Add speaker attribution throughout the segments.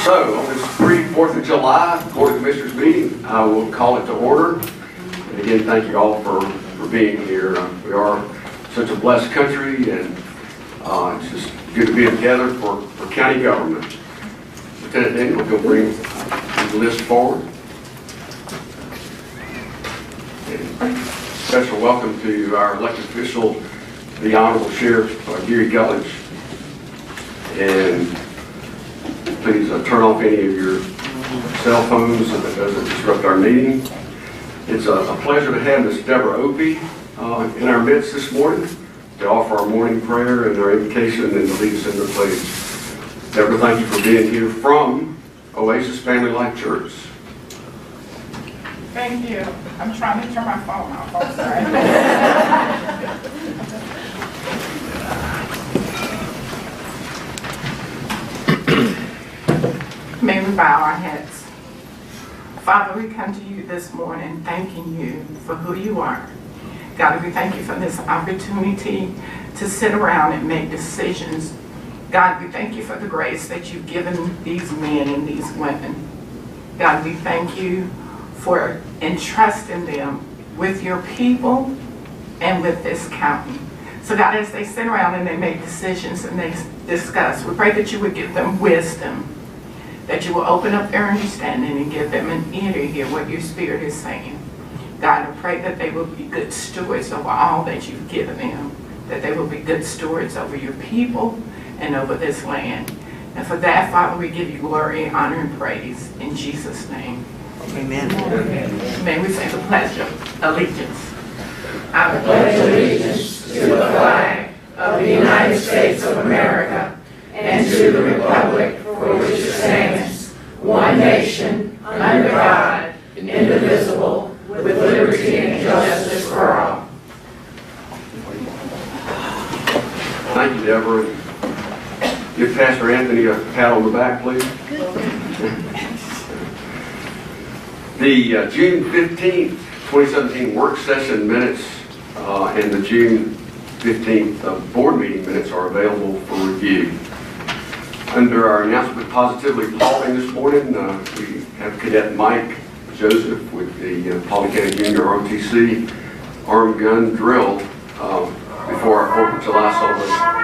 Speaker 1: So, on this pre-4th of July Board of Commissioners meeting, I will call it to order. And again, thank you all for being here. We are such a blessed country, and it's just good to be together for county government. Lieutenant Daniel, you'll bring the list forward. And special welcome to our elected official, the Honorable Sheriff Gary Gulledge. And please turn off any of your cell phones so that doesn't disrupt our meeting. It's a pleasure to have Ms. Deborah Opie in our midst this morning to offer our morning prayer and our invocation and to lead us in the pledge. Deborah, thank you for being here from Oasis Family Life Church.
Speaker 2: Thank you. I'm trying to turn my phone off. I'm sorry. May we bow our heads. Father, we come to you this morning thanking you for who you are. God, we thank you for this opportunity to sit around and make decisions. God, we thank you for the grace that you've given these men and these women. God, we thank you for entrusting them with your people and with this county. So God, as they sit around and they make decisions and they discuss, we pray that you would give them wisdom, that you will open up their understanding and give them an ear to hear what your Spirit is saying. God, I pray that they will be good stewards over all that you've given them, that they will be good stewards over your people and over this land. And for that, Father, we give you glory, honor, and praise in Jesus' name.
Speaker 3: Amen.
Speaker 2: Amen. May we say the pledge of allegiance. I
Speaker 4: pledge allegiance to the flag of the United States of America and to the republic for which it stands, one nation, under God, indivisible, with liberty and justice for all.
Speaker 1: Thank you, Deborah. Give Pastor Anthony a pat on the back, please. The June 15th, 2017 work session minutes and the June 15th board meeting minutes are available for review. Under our announcement positively calling this morning, we have Cadet Mike Joseph with the Paulding County Junior ROTC armed gun drill before our 4th of July celebration.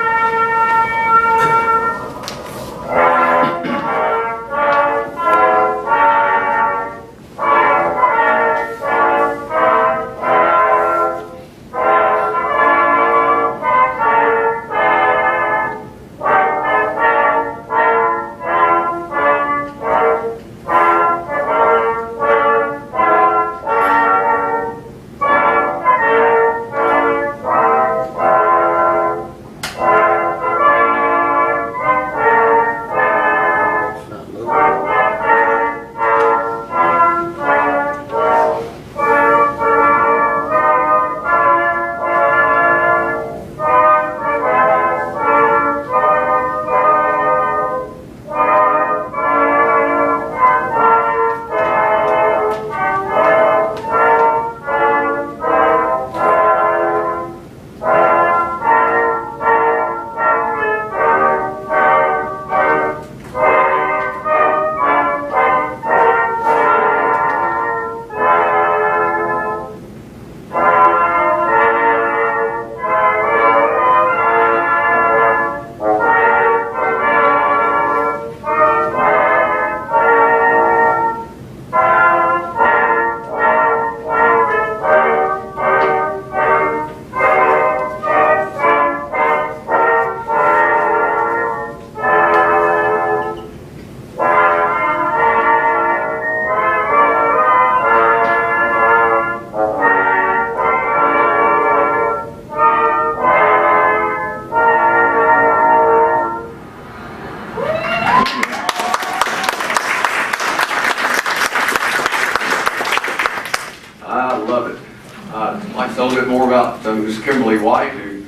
Speaker 1: Ms. Kimberly White, who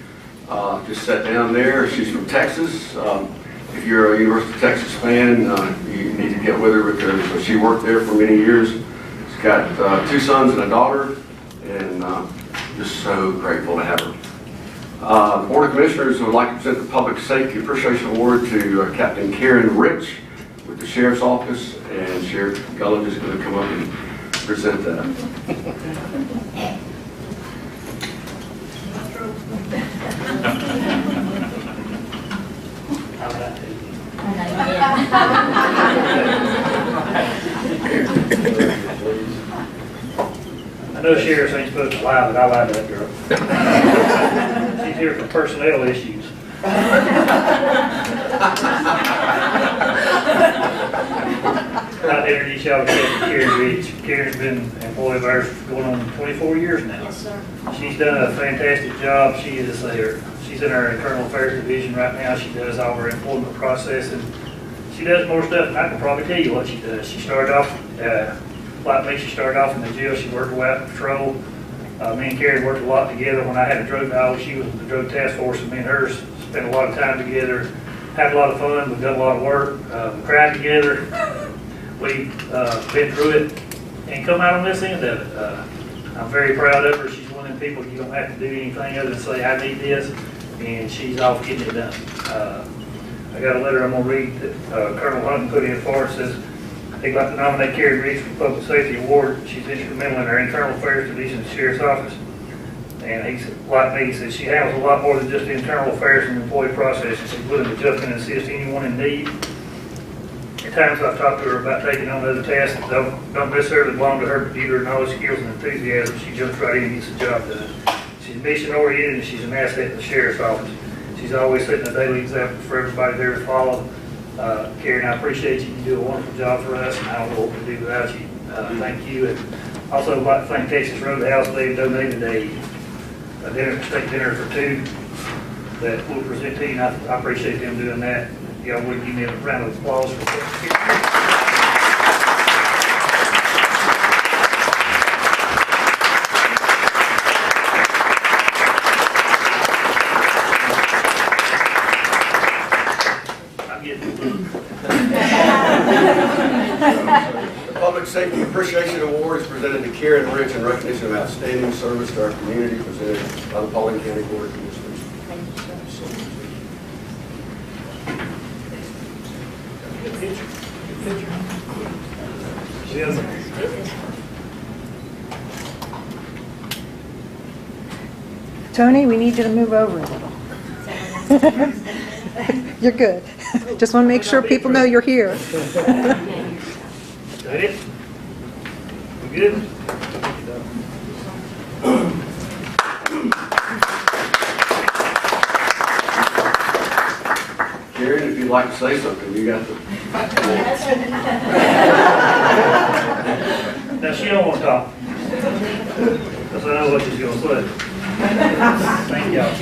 Speaker 1: just sat down there. She's from Texas. If you're a University of Texas fan, you need to get with her because she worked there for many years. She's got 2 sons and a daughter, and just so grateful to have her. The Board of Commissioners would like to present the Public Safety Appreciation Award to Captain Karen Rich with the Sheriff's Office, and Sheriff Gulledge is going to come up and present that.
Speaker 3: I know sheriffs ain't supposed to lie, but I lied to that girl. She's here for personnel issues. I'd introduce y'all to Karen Reach. Karen's been an employee of ours for going on 24 years now.
Speaker 4: Yes, sir.
Speaker 3: She's done a fantastic job. She's in our internal affairs division right now. She does all our employment processing. She does more stuff than I can probably tell you what she does. She started off, like me, she started off in the jail. She worked way out in patrol. Me and Karen worked a lot together. When I had a drug dog, she was in the drug task force, and me and her spent a lot of time together, had a lot of fun. We've done a lot of work, cried together. We've been through it and come out on this end of it. I'm very proud of her. She's one of them people you don't have to do anything other than say, I need this, and she's off getting it done. I got a letter I'm going to read that Colonel Hunton put in for it. It says he'd like to nominate Karen Reese for the Public Safety Award. She's instrumental in our Internal Affairs Division of the Sheriff's Office. And he said, like me, he says she handles a lot more than just the internal affairs and employee processes. She's willing to jump in and assist anyone in need. At times I've talked to her about taking on other tasks that don't necessarily belong to her, but due to her knowledge, skills, and enthusiasm, she jumps right in and gets the job done. She's mission-oriented, and she's an asset to the Sheriff's Office. She's always setting a daily example for everybody there to follow. Karen, I appreciate you. You do a wonderful job for us, and I don't know what we'd do without you. Thank you. And also, I'd like to thank Texas Roadhouse. They've donated a steak dinner for two that we'll present to you, and I appreciate them doing that. Y'all would give me a round of applause for that.
Speaker 1: The Public Safety Appreciation Award is presented to Karen Rich in recognition of outstanding service to our community, presented by the Paulding County Board of Commissioners.
Speaker 4: Thank you, sir.
Speaker 5: Tony, we need you to move over a little. You're good. Just want to make sure people know you're here.
Speaker 3: Is that it? We good?
Speaker 1: Karen, if you'd like to say something, you got the.
Speaker 3: Now, she don't want to talk. Because I know what she's going to say. Thank y'all.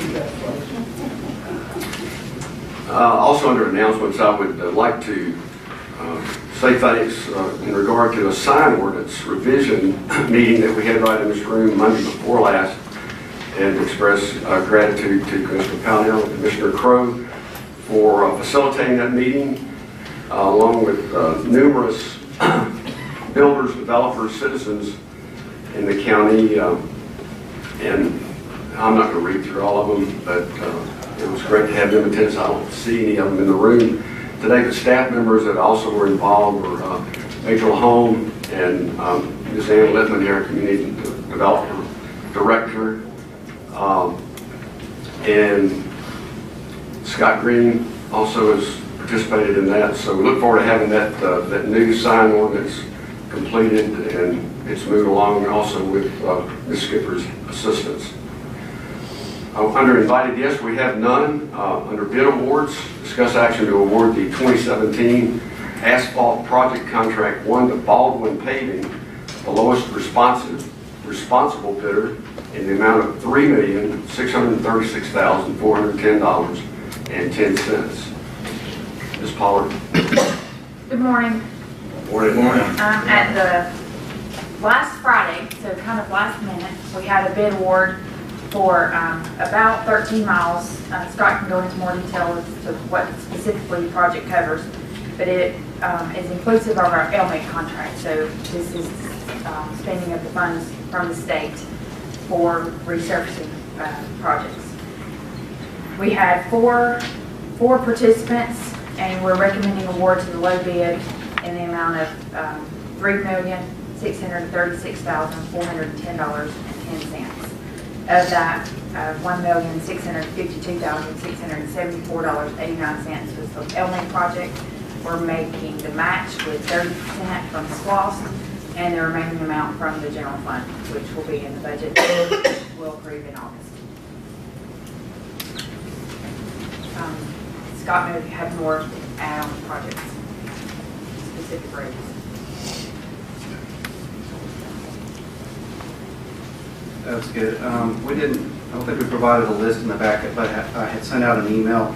Speaker 1: Also under announcements, I would like to say thanks in regard to a sign ordinance revision meeting that we had right in this room Monday before last, and express gratitude to Commissioner Pownell and Commissioner Crowe for facilitating that meeting, along with numerous builders, developers, citizens in the county. And I'm not going to read through all of them, but it was great to have them attend. I don't see any of them in the room today. The staff members that also were involved were Major Lahome and Ms. Ann Littman here, Community Development Director, and Scott Green also has participated in that. So we look forward to having that new sign ordinance completed, and it's moved along also with Ms. Skipper's assistance. Under invited guests, we have none. Under bid awards, discuss action to award the 2017 asphalt project contract 1 to Baldwin Paving, the lowest responsible bidder, in the amount of $3,636,410.10. Ms. Pollard.
Speaker 6: Good morning.
Speaker 1: Morning.
Speaker 6: At the last Friday, so kind of last minute, we had a bid award for about 13 miles. Scott can go into more detail as to what specifically the project covers, but it is inclusive of our LMIC contract. So this is spending of the funds from the state for resurfacing projects. We had four participants And we're recommending award to the low bid in the amount of $3,636,410.10. Of that, $1,652,674.89 was the Elming project. We're making the match with 30% from SLOSS and the remaining amount from the general fund, which will be in the budget we'll approve in August. Scott may have more add-on projects, specific roads.
Speaker 7: That's good. I don't think we provided a list in the packet, but I had sent out an email a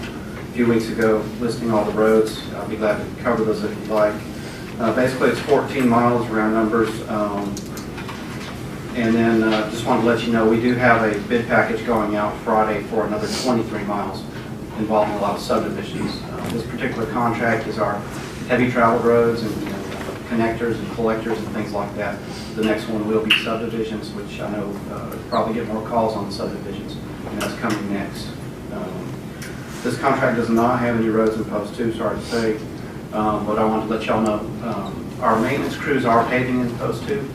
Speaker 7: few weeks ago listing all the roads. I'll be glad to cover those if you'd like. Basically, it's 14 miles, round numbers. And then just wanted to let you know, we do have a bid package going out Friday for another 23 miles involving a lot of subdivisions. This particular contract is our heavy travel roads and connectors and collectors and things like that. The next one will be subdivisions, which I know probably get more calls on subdivisions, and that's coming next. This contract does not have any roads in Post 2, sorry to say, but I want to let y'all know our maintenance crews are paving in Post 2.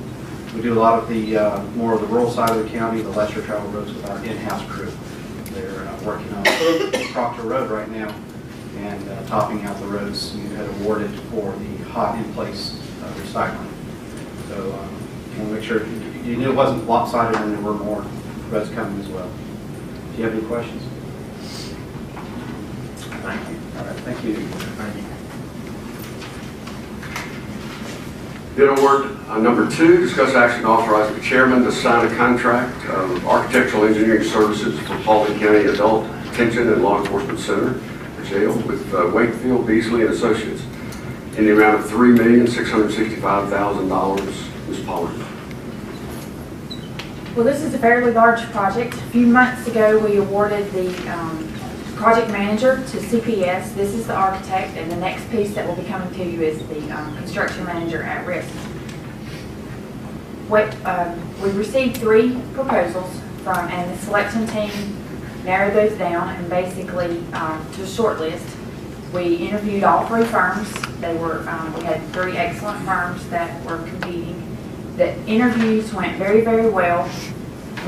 Speaker 7: We do a lot of the more of the rural side of the county, the lesser travel roads with our in-house crew. They're working on Proctor Road right now and topping out the roads you had awarded for the hot in-place recycling. So I want to make sure you knew it wasn't lopsided and there were more roads coming as well. Do you have any questions?
Speaker 1: Thank you.
Speaker 7: All right, thank you.
Speaker 1: Thank you. Bid award number 2, discuss action authorizing the chairman to sign a contract of architectural engineering services for Paulding County Adult Detention and Law Enforcement Center, or jail, with Wakefield, Beasley and Associates in the amount of $3,665,000. Ms. Pollard.
Speaker 6: Well, this is a fairly large project. A few months ago, we awarded the project manager to CPS. This is the architect, and the next piece that will be coming to you is the construction manager at risk. We received 3 proposals and the selection team narrowed those down and basically to a short list. We interviewed all 3 firms. They were we had 3 excellent firms that were competing. The interviews went very, very well.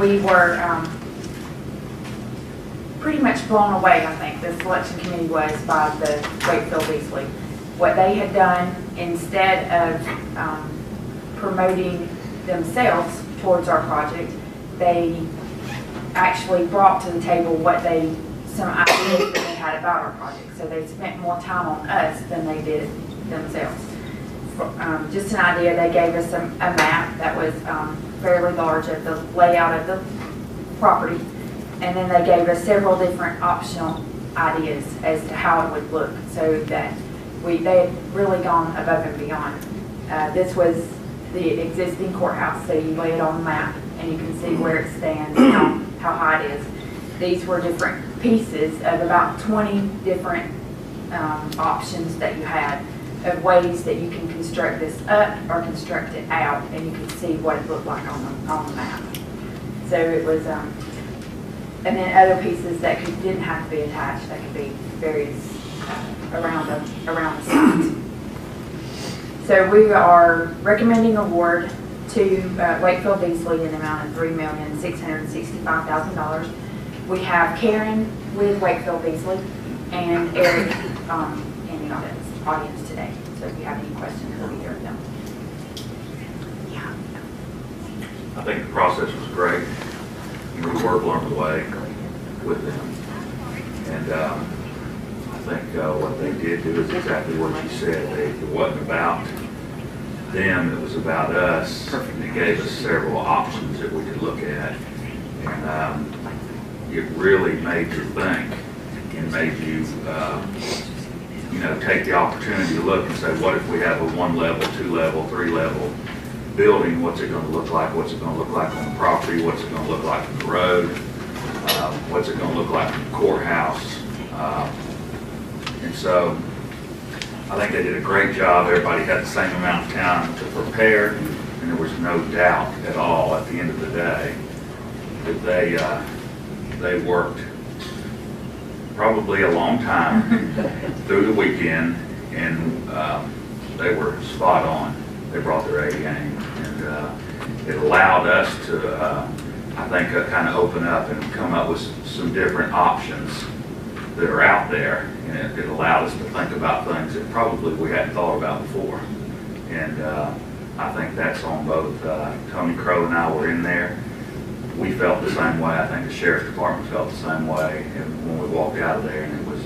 Speaker 6: We were pretty much blown away, I think, the selection committee was by the Wakefield Beasley. What they had done, instead of promoting themselves towards our project, they actually brought to the table some ideas that they had about our project. So they spent more time on us than they did themselves. Just an idea, they gave us a map that was fairly large of the layout of the property. And then they gave us several different optional ideas as to how it would look, so that they had really gone above and beyond. This was the existing courthouse, so you lay it on the map and you can see where it stands and how high it is. These were different pieces of about 20 different options that you had of ways that you can construct this up or construct it out, and you can see what it looked like on the map. So it was. And then other pieces that didn't have to be attached, that could be various around the site. So we are recommending award to Wakefield Beasley in the amount of $3,665,000. We have Karen with Wakefield Beasley and Eric in the audience today. So if you have any questions, we'll be here with them. Yeah.
Speaker 8: I think the process was great. We were blown away with them. And I think what they did do is exactly what you said. It wasn't about them, it was about us. They gave us several options that we could look at. And it really made you think and made you, take the opportunity to look and say, what if we have a 1-level, 2-level, 3-level building? What's it going to look like? What's it going to look like on the property? What's it going to look like on the road? What's it going to look like in the courthouse? And so I think they did a great job. Everybody had the same amount of time to prepare, and there was no doubt at all at the end of the day that they worked probably a long time through the weekend, and they were spot on. They brought their A game, and it allowed us to, I think, kind of open up and come up with some different options that are out there, and it allowed us to think about things that probably we hadn't thought about before. And I think that's on both Tony Crow and I were in there. We felt the same way. I think the sheriff's department felt the same way. And when we walked out of there, and it was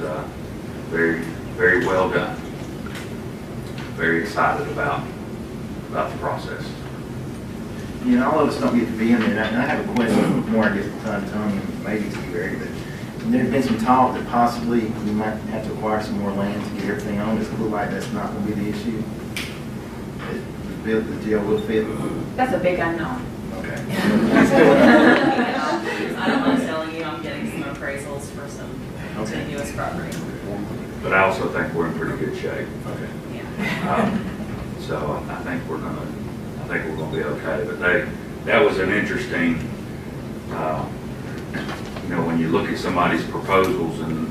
Speaker 8: very, very well done. Very excited about the process.
Speaker 9: You know, all of us don't get to be in there. And I have a question before I get to Tony, and maybe to you, Eric. But there's been some talk that possibly we might have to acquire some more land to get everything on. Does it look like that's not going to be the issue? The deal will fit?
Speaker 6: That's a big unknown.
Speaker 9: Okay.
Speaker 4: I don't mind telling you, I'm getting some appraisals for some continuous property.
Speaker 8: But I also think we're in pretty good shape.
Speaker 9: Okay.
Speaker 4: Yeah.
Speaker 8: So I think we're gonna be okay. But that was an interesting, you know, when you look at somebody's proposals and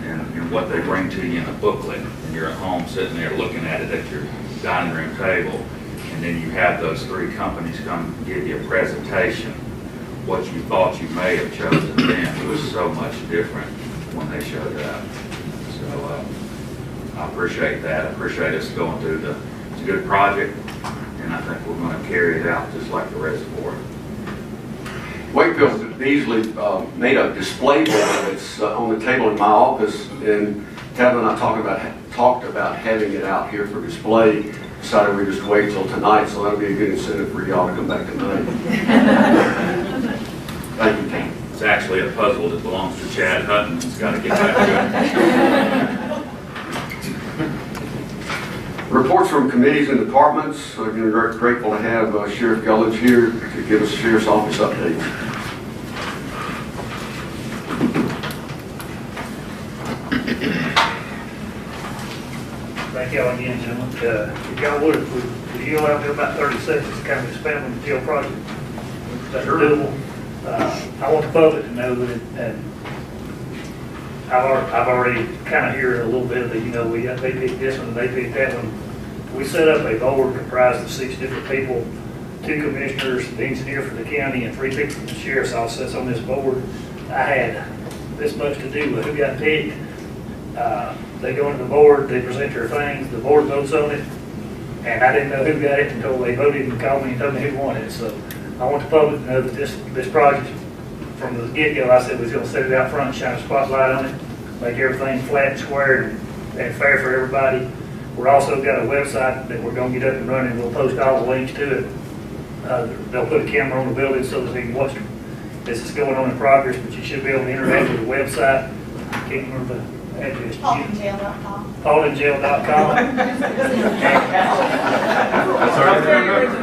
Speaker 8: what they bring to you in a booklet, and you're at home sitting there looking at it at your dining room table, and then you have those three companies come give you a presentation, what you thought you may have chosen then was so much different when they showed up. So I appreciate that. I appreciate us going through it's a good project, and I think we're going to carry it out just like the reservoir.
Speaker 1: Wakefield easily made a display board that's on the table in my office, and Kevin and I talked about having it out here for display. Decided we just wait till tonight, so that'll be a good incentive for y'all to come back tonight. Thank you, Tim.
Speaker 8: It's actually a puzzle that belongs to Chad Hutton. He's got to get back to it.
Speaker 1: Reports from committees and departments. Again, we're grateful to have Sheriff Gullidge here to give us a Sheriff's Office update.
Speaker 3: Thank y'all again, gentlemen. If y'all would you allow me about 30 seconds to kind of expand on the jail project? That's doable. I want the public to know that, and I've already kind of heard a little bit of the, you know, they picked this one and they picked that one. We set up a board comprised of 6 different people, 2 commissioners, the engineer for the county, and 3 people from the sheriff's office on this board. I had this much to do with who got picked. They go into the board, they present their things, the board votes on it, and I didn't know who got it until they voted and called me and told me who won it. So I want the public to know that this project, from the get-go, I said we was going to set it out front, shine a spotlight on it, make everything flat and square and fair for everybody. We're also got a website that we're going to get up and running. We'll post all the links to it. They'll put a camera on the building so that they can watch this is going on in progress, but you should be able to interact with the website. I can't remember the address.
Speaker 4: PaulinJail.com.
Speaker 3: PaulinJail.com.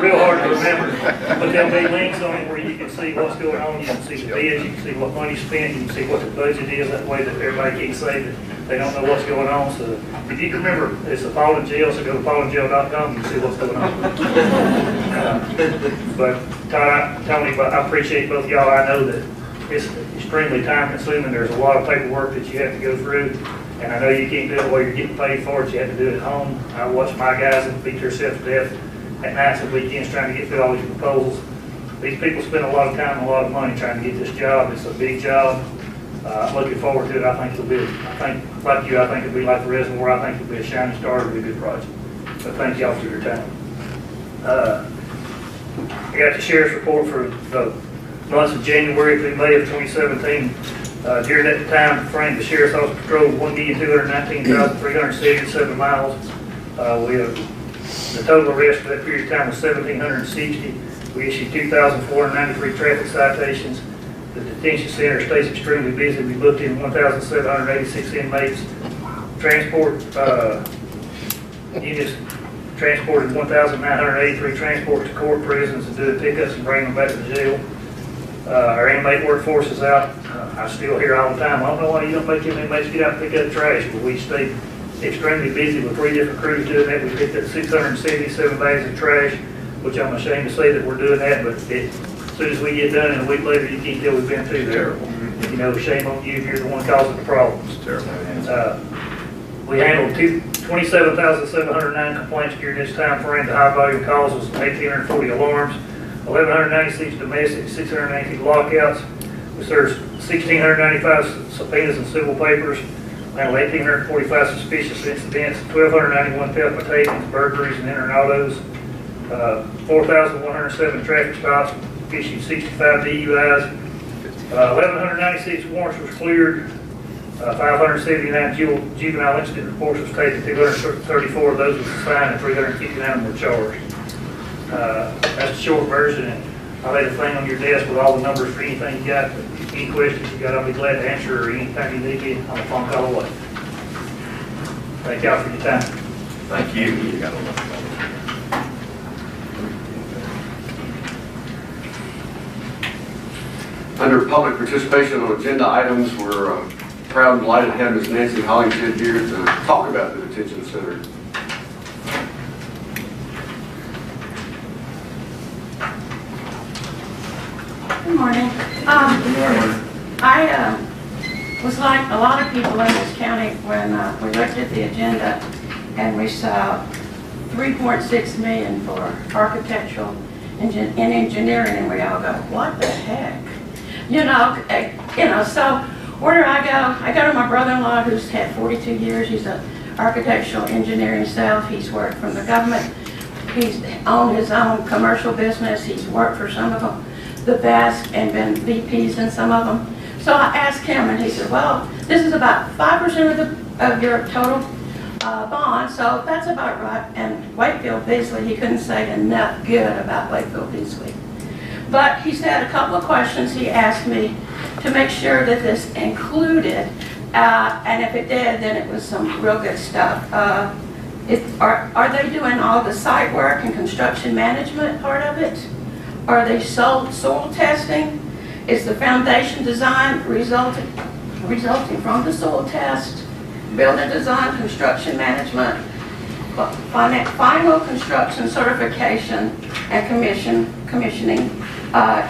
Speaker 3: Real hard to remember. But there'll be links on it where you can see what's going on. You can see the bids, you can see what money spent, you can see what the budget is. That way that everybody can't say that they don't know what's going on. So if you can remember, it's a Paulin Jail, so go to PaulinJail.com and see what's going on. But Tony, I appreciate both y'all. I know that it's extremely time consuming. There's a lot of paperwork that you have to go through. And I know you can't do it while you're getting paid for it. You have to do it at home. I watch my guys that beat themselves to death at nights and weekends trying to get through all these proposals. These people spend a lot of time and a lot of money trying to get this job. It's a big job. I'm looking forward to it. I think it'll be, like you, I think it'll be like the reservoir. I think it'll be a shining star. It'll be a good project. So thank y'all for your time. I got the sheriff's report for the months of January through May of 2017. During that time frame, the sheriff's office patrolled 1,219,377 miles. The total arrest for that period of time was 1,760. We issued 2,493 traffic citations. The detention center stays extremely busy. We booked in 1,786 inmates. Transport units transported 1,983 transports to court, prisons, and do the pickups and bring them back to the jail. Our inmate workforce is out. I still hear all the time, I don't know why you don't make inmates get out and pick up trash, but we stayed extremely busy with 3 different crews doing that. We picked up 677 bags of trash, which I'm ashamed to say that we're doing that, but as soon as we get done and a week later, you can't tell we've been through there. You know, shame on you if you're the one causing the problems. We handled 27,709 complaints during this time frame. The high volume calls was 1,840 alarms, 1,196 domestic, 680 lockouts. We served 1,695 subpoenas and civil papers, handled 1,845 suspicious incidents, 1,291 theft by takings, burglaries, and entering autos, 4,107 traffic stops, issued 65 DUIs, 1,196 warrants was cleared, 579 juvenile incident reports was taken, 234 of those were assigned, and 359 were charged. That's the short version, and I'll lay the thing on your desk with all the numbers for anything you got. Any questions you got, I'll be glad to answer, or anytime you need me, I'm a phone call away. Thank y'all for your time.
Speaker 8: Thank you.
Speaker 1: Under public participation on agenda items, we're proud and delighted to have Ms. Nancy Hollingshead here to talk about the detention center.
Speaker 4: Good morning. I was like a lot of people in this county when we looked at the agenda and we saw $3.6 million for architectural and engineering, and we all go, what the heck? So where do I go? I go to my brother-in-law who's had 42 years. He's an architectural engineer himself. He's worked from the government. He's owned his own commercial business. He's worked for some of them, the best, and been VPs in some of them. So I asked him, and he said, well, this is about 5% of your total bond, so that's about right. And Wakefield Beasley, he couldn't say enough good about Wakefield Beasley. But he said a couple of questions he asked me to make sure that this included, and if it did, then it was some real good stuff. Are they doing all the site work and construction management part of it? Are they soil testing? Is the foundation design resulting from the soil test? Building design, construction management, final construction certification and commissioning,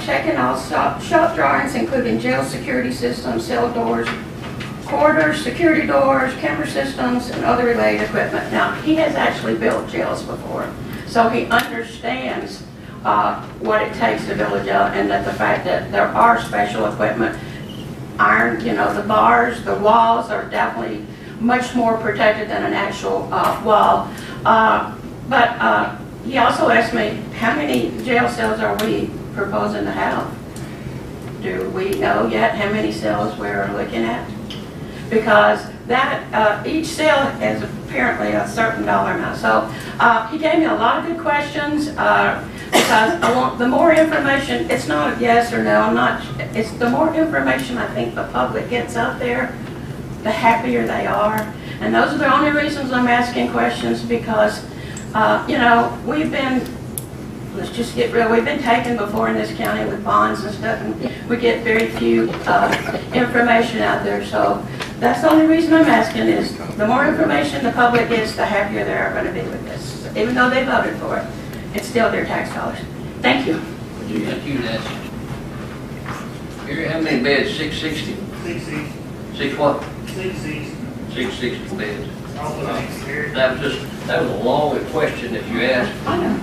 Speaker 4: checking all shop drawings, including jail security systems, cell doors, corridors, security doors, camera systems, and other related equipment. Now, he has actually built jails before, so he understands what it takes to build a jail, and that the fact that there are special equipment, iron, the bars, the walls are definitely much more protected than an actual wall. But he also asked me, how many jail cells are we proposing to have? Do we know yet how many cells we're looking at? Because that each cell is apparently a certain dollar amount. So he gave me a lot of good questions because I want the more information. It's not a yes or no. It's the more information I think the public gets out there, the happier they are. And those are the only reasons I'm asking questions, because we've been, let's just get real, we've been taken before in this county with bonds and stuff, and we get very few information out there. So that's the only reason I'm asking, is the more information the public gets, the happier they are going to be with this. Even though they voted for it, it's still their tax dollars. Thank you.
Speaker 10: Thank you, Nancy. Here, how many beds? 660?
Speaker 3: 660.
Speaker 10: Six what?
Speaker 3: 660.
Speaker 10: 660 beds. That was a long question that you asked.
Speaker 4: I know.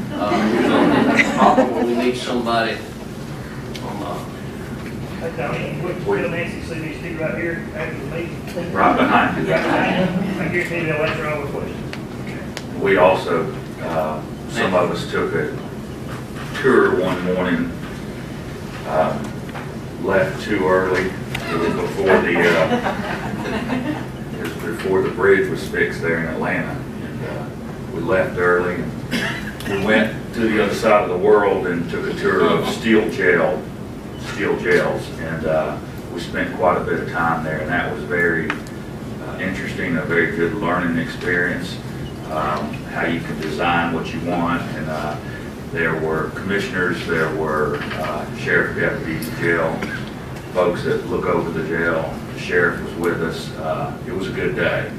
Speaker 10: So probably we need somebody from
Speaker 3: Will Nancy see these two right here after the meeting?
Speaker 8: Right behind you.
Speaker 3: I guarantee they'll answer all the questions.
Speaker 8: We also, some of us took a tour one morning, left too early. It was before the bridge was fixed there in Atlanta. And, we left early, and we went to the other side of the world and took a tour of steel jails, and we spent quite a bit of time there, and that was very interesting, a very good learning experience, how you can design what you want. And there were commissioners, there were sheriff deputies, jail folks that look over the jail. The sheriff was with us. It was a good day,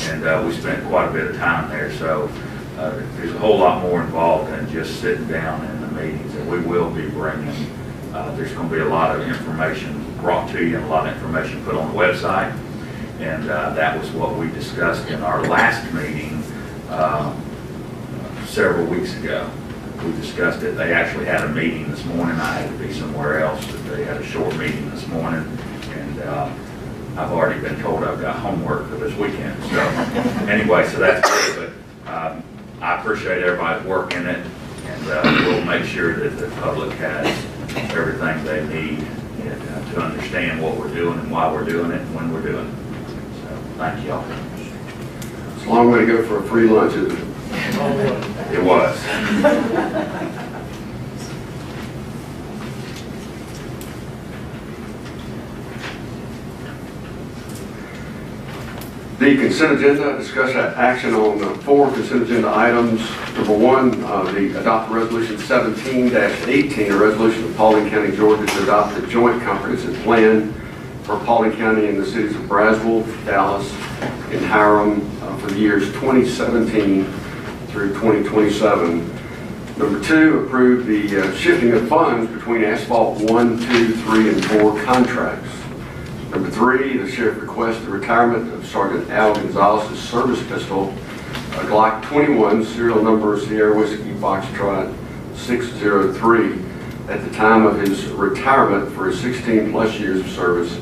Speaker 8: and we spent quite a bit of time there. So there's a whole lot more involved than just sitting down in the meetings, and we will be bringing, there's going to be a lot of information brought to you and a lot of information put on the website. And that was what we discussed in our last meeting several weeks ago. We discussed it. They actually had a meeting this morning. I had to be somewhere else, but they had a short meeting this morning. And I've already been told I've got homework for this weekend. So anyway, so that's good. But I appreciate everybody's work in it. And we'll make sure that the public has everything they need to understand what we're doing and why we're doing it and when we're doing it. So thank y'all.
Speaker 1: It's a long way to go for a free lunch, isn't it? It was. The consent agenda, discuss action on 4 consent agenda items. Number 1, the adopt resolution 17-18, a resolution of Paulding County, Georgia to adopt a joint comprehensive plan for Paulding County and the cities of Braswell, Dallas, and Hiram for the years 2017 through 2027. Number 2, approve the shifting of funds between asphalt 1, 2, 3, and 4 contracts. Number 3, the sheriff requests the retirement of Sergeant Al Gonzalez's service pistol, a Glock 21, serial number Sierra Whiskey Foxtrot 603, at the time of his retirement for his 16+ years of service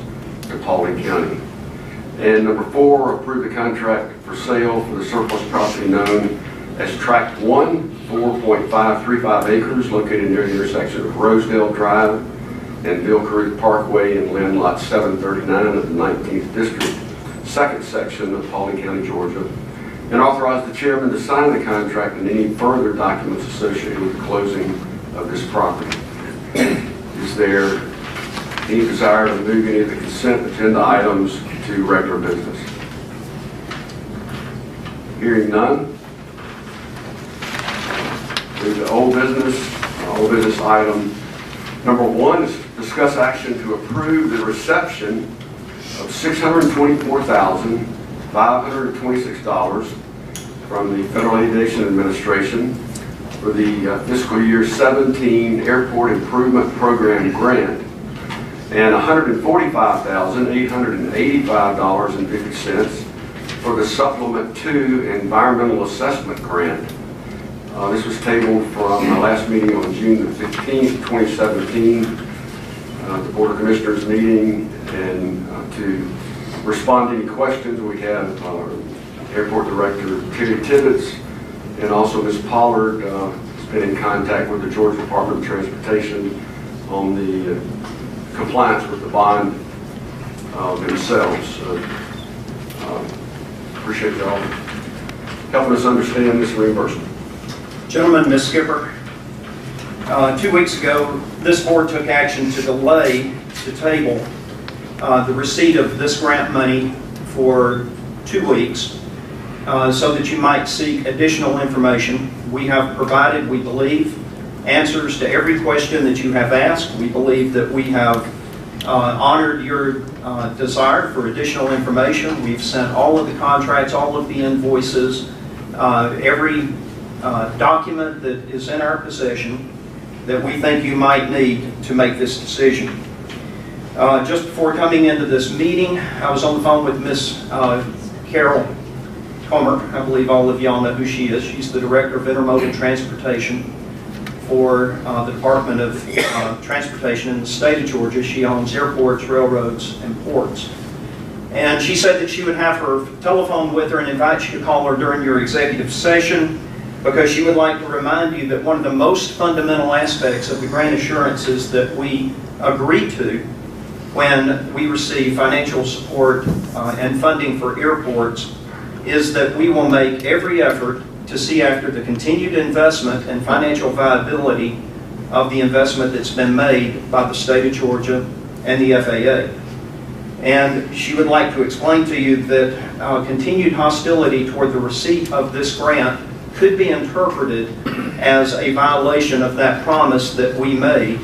Speaker 1: to Paulding County. And number 4, approve the contract for sale for the surplus property known as Tract 1, 4.535 acres, located near the intersection of Rosedale Drive and Bill Caruth Parkway in land lot 739 of the 19th District, 2nd section of Paulding County, Georgia, and authorize the chairman to sign the contract and any further documents associated with the closing of this property. Is there any desire to move any of the consent agenda items to regular business? Hearing none. Move to old business item. Number 1 is discuss action to approve the reception of $624,526 from the Federal Aviation Administration for the fiscal year 17 Airport Improvement Program grant and $145,885.50 for the Supplement 2 Environmental Assessment Grant. This was tabled from our last meeting on June the 15th, 2017, the Board of Commissioners meeting, and to respond to any questions, we have Airport Director Terry Tibbetts and also Ms. Pollard has been in contact with the Georgia Department of Transportation on the compliance with the bond themselves. Appreciate y'all helping us understand this reimbursement.
Speaker 11: Gentlemen, Ms. Skipper, 2 weeks ago, this board took action to delay the table the receipt of this grant money for 2 weeks so that you might seek additional information. We have provided, we believe, answers to every question that you have asked. We believe that we have honored your desire for additional information. We've sent all of the contracts, all of the invoices, every document that is in our possession that we think you might need to make this decision. Just before coming into this meeting, I was on the phone with Miss Carol Comer. I believe all of y'all know who she is. She's the Director of Intermodal Transportation for the Department of Transportation in the state of Georgia. She owns airports, railroads, and ports. And she said that she would have her telephone with her and invite you to call her during your executive session, because she would like to remind you that one of the most fundamental aspects of the grant assurances that we agree to when we receive financial support and funding for airports is that we will make every effort to see after the continued investment and financial viability of the investment that's been made by the state of Georgia and the FAA. And she would like to explain to you that continued hostility toward the receipt of this grant could be interpreted as a violation of that promise that we made.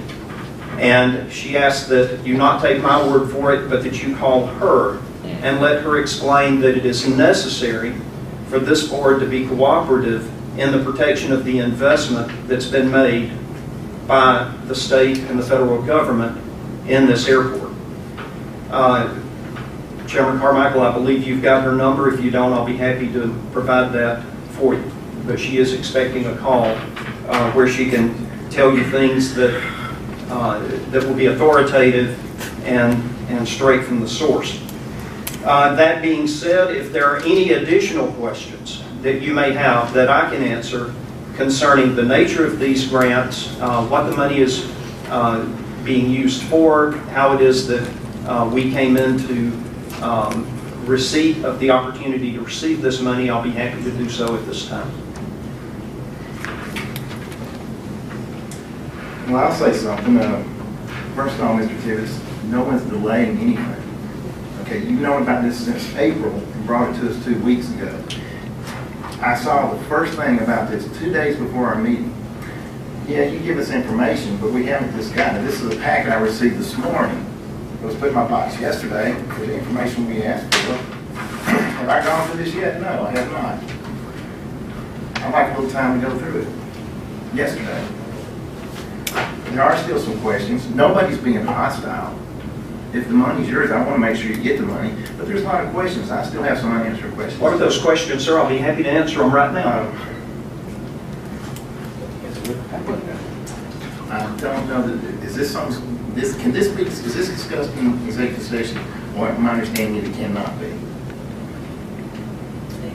Speaker 11: And she asked that you not take my word for it, but that you call her and let her explain that it is necessary for this board to be cooperative in the protection of the investment that's been made by the state and the federal government in this airport. Chairman Carmichael, I believe you've got her number. If you don't, I'll be happy to provide that for you. But she is expecting a call where she can tell you things that that will be authoritative and straight from the source. That being said, if there are any additional questions that you may have that I can answer concerning the nature of these grants, what the money is being used for, how it is that we came into receipt of the opportunity to receive this money, I'll be happy to do so at this time.
Speaker 9: Well, I'll say something. First of all, Mr. Tibbetts, no one's delaying anything. Okay, you've known about this since April and brought it to us 2 weeks ago. I saw the first thing about this 2 days before our meeting. Yeah, you give us information, but we haven't just gotten it. This is a packet I received this morning. It was put in my box yesterday for the information we asked for. Have I gone through this yet? No, I have not. I'd like a little time to go through it. Yesterday. There are still some questions. Nobody's being hostile. If the money's yours, I want to make sure you get the money. But there's a lot of questions. I still have some unanswered questions.
Speaker 11: What are those questions, sir? I'll be happy to answer them right now.
Speaker 9: I don't know that, is this something, is this discussed in executive session? Or my understanding is it cannot be.
Speaker 4: It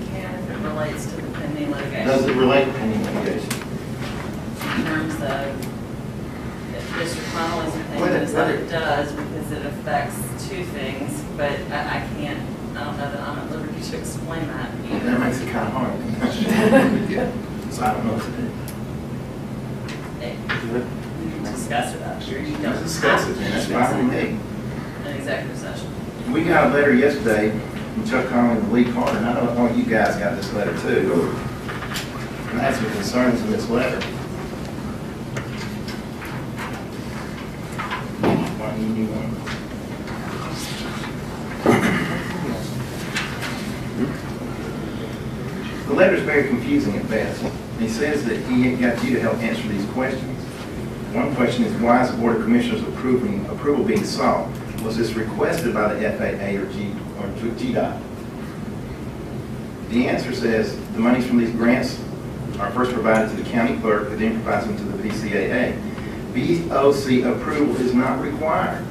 Speaker 4: can if it relates to the pending litigation.
Speaker 9: Does it relate to pending litigation?
Speaker 4: In terms of, if Mr. Connolly's opinion is that it does, because it affects two things, but I can't, I don't know that I'm at liberty to explain that either.
Speaker 9: That makes it kind of hard. So I don't know what to do.
Speaker 4: We can discuss it, I'm sure you don't.
Speaker 9: Let's discuss it, man. That's fine with me.
Speaker 4: An executive session.
Speaker 9: We got a letter yesterday from Chuck Conley and Lee Carter, and I don't know if you guys got this letter too. And I had some concerns in this letter. Why do you need one? The letter's very confusing at best. He says that he got you to help answer these questions. One question is, why is the Board of Commissioners approval being sought? Was this requested by the FAA or GDOT? The answer says the monies from these grants are first provided to the county clerk, who then provides them to the BCAA. BOC approval is not required.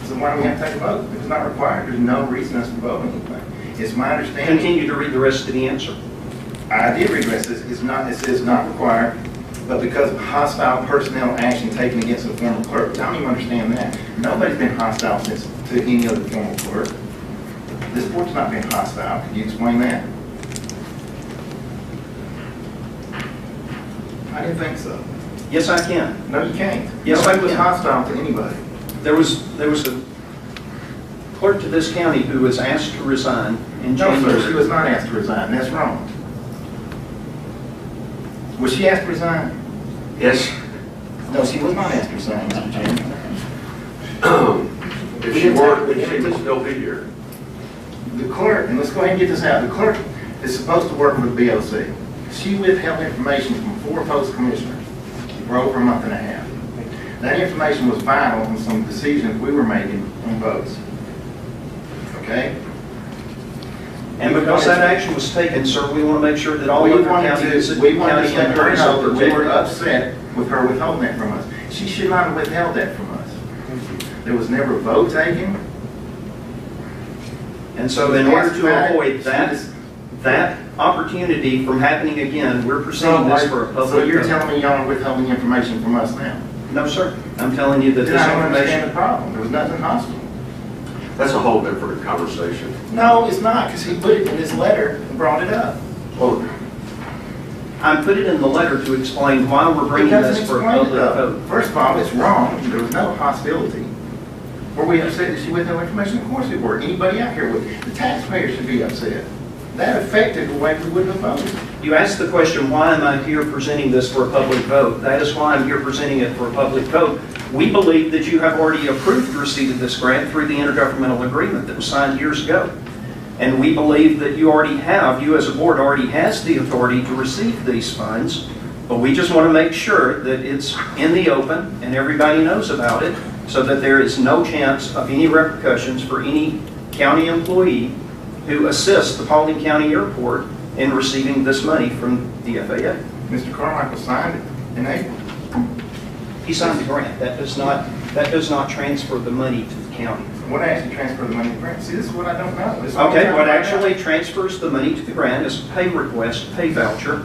Speaker 9: So why do we have to take a vote? If it's not required, there's no reason us to vote on anything. It's my understanding.
Speaker 11: Continue to read the rest of the answer.
Speaker 9: I did read the rest of this. It says not required, but because of hostile personnel action taken against a former clerk. I don't even understand that. Nobody's been hostile since to any other former clerk. This board's not been hostile. Could you explain that? I didn't think so.
Speaker 11: Yes, I can.
Speaker 9: No, you can't.
Speaker 11: Yes, I
Speaker 9: Nobody was
Speaker 11: can.
Speaker 9: hostile to anybody.
Speaker 11: There was a clerk to this county who was asked to resign in
Speaker 9: No,
Speaker 11: January.
Speaker 9: sir, she was not asked to resign. That's wrong. Was she asked to resign?
Speaker 1: Yes.
Speaker 9: No, she was not asked to resign, Mr. Chairman.
Speaker 1: If she weren't, then she would still be here.
Speaker 9: The clerk, and let's go ahead and get this out, the clerk is supposed to work with BOC. She withheld information from 4 post-commissioners for over a month and a half. That information was vital on some decisions we were making on votes. Okay?
Speaker 11: And because that action was taken, sir, we want to make sure that all other counties and
Speaker 9: We wanted to
Speaker 11: county
Speaker 9: let her
Speaker 11: employees
Speaker 9: know
Speaker 11: are
Speaker 9: that we were
Speaker 11: protected.
Speaker 9: upset with her withholding that from us. She should not have withheld that from us. There was never a vote taken.
Speaker 11: And so in order to avoid that opportunity from happening again, we're proceeding this for a public
Speaker 9: So you're
Speaker 11: vote.
Speaker 9: telling me y'all are withholding information from us now?
Speaker 11: No, sir. I'm telling you that
Speaker 9: Then
Speaker 11: this
Speaker 9: I don't understand the
Speaker 11: information...
Speaker 9: problem. There was nothing hostile.
Speaker 1: That's a whole different conversation.
Speaker 9: No, it's not, because he put it in his letter and brought it up.
Speaker 1: Well,
Speaker 11: I put it in the letter to explain why we're
Speaker 9: It
Speaker 11: bringing
Speaker 9: doesn't
Speaker 11: this for a
Speaker 9: explain it,
Speaker 11: public
Speaker 9: though.
Speaker 11: vote.
Speaker 9: First of all, it's wrong. There was no hostility. Were we upset that she withheld information? Of course we were. Anybody out here would. The taxpayers should be upset. That affected the way we wouldn't have voted.
Speaker 11: You asked the question, why am I here presenting this for a public vote? That is why I'm here presenting it for a public vote. We believe that you have already approved the receipt of this grant through the intergovernmental agreement that was signed years ago. And we believe that you as a board already has the authority to receive these funds, but we just want to make sure that it's in the open and everybody knows about it so that there is no chance of any repercussions for any county employee who assists the Paulding County Airport in receiving this money from the FAA.
Speaker 9: Mr. Carmichael signed it in April.
Speaker 11: He signed the grant. That does not transfer the money to the county.
Speaker 9: What actually transferred the money to grant? See, this is what I don't know.
Speaker 11: Okay, what actually transfers the money to the grant is a pay request, pay voucher,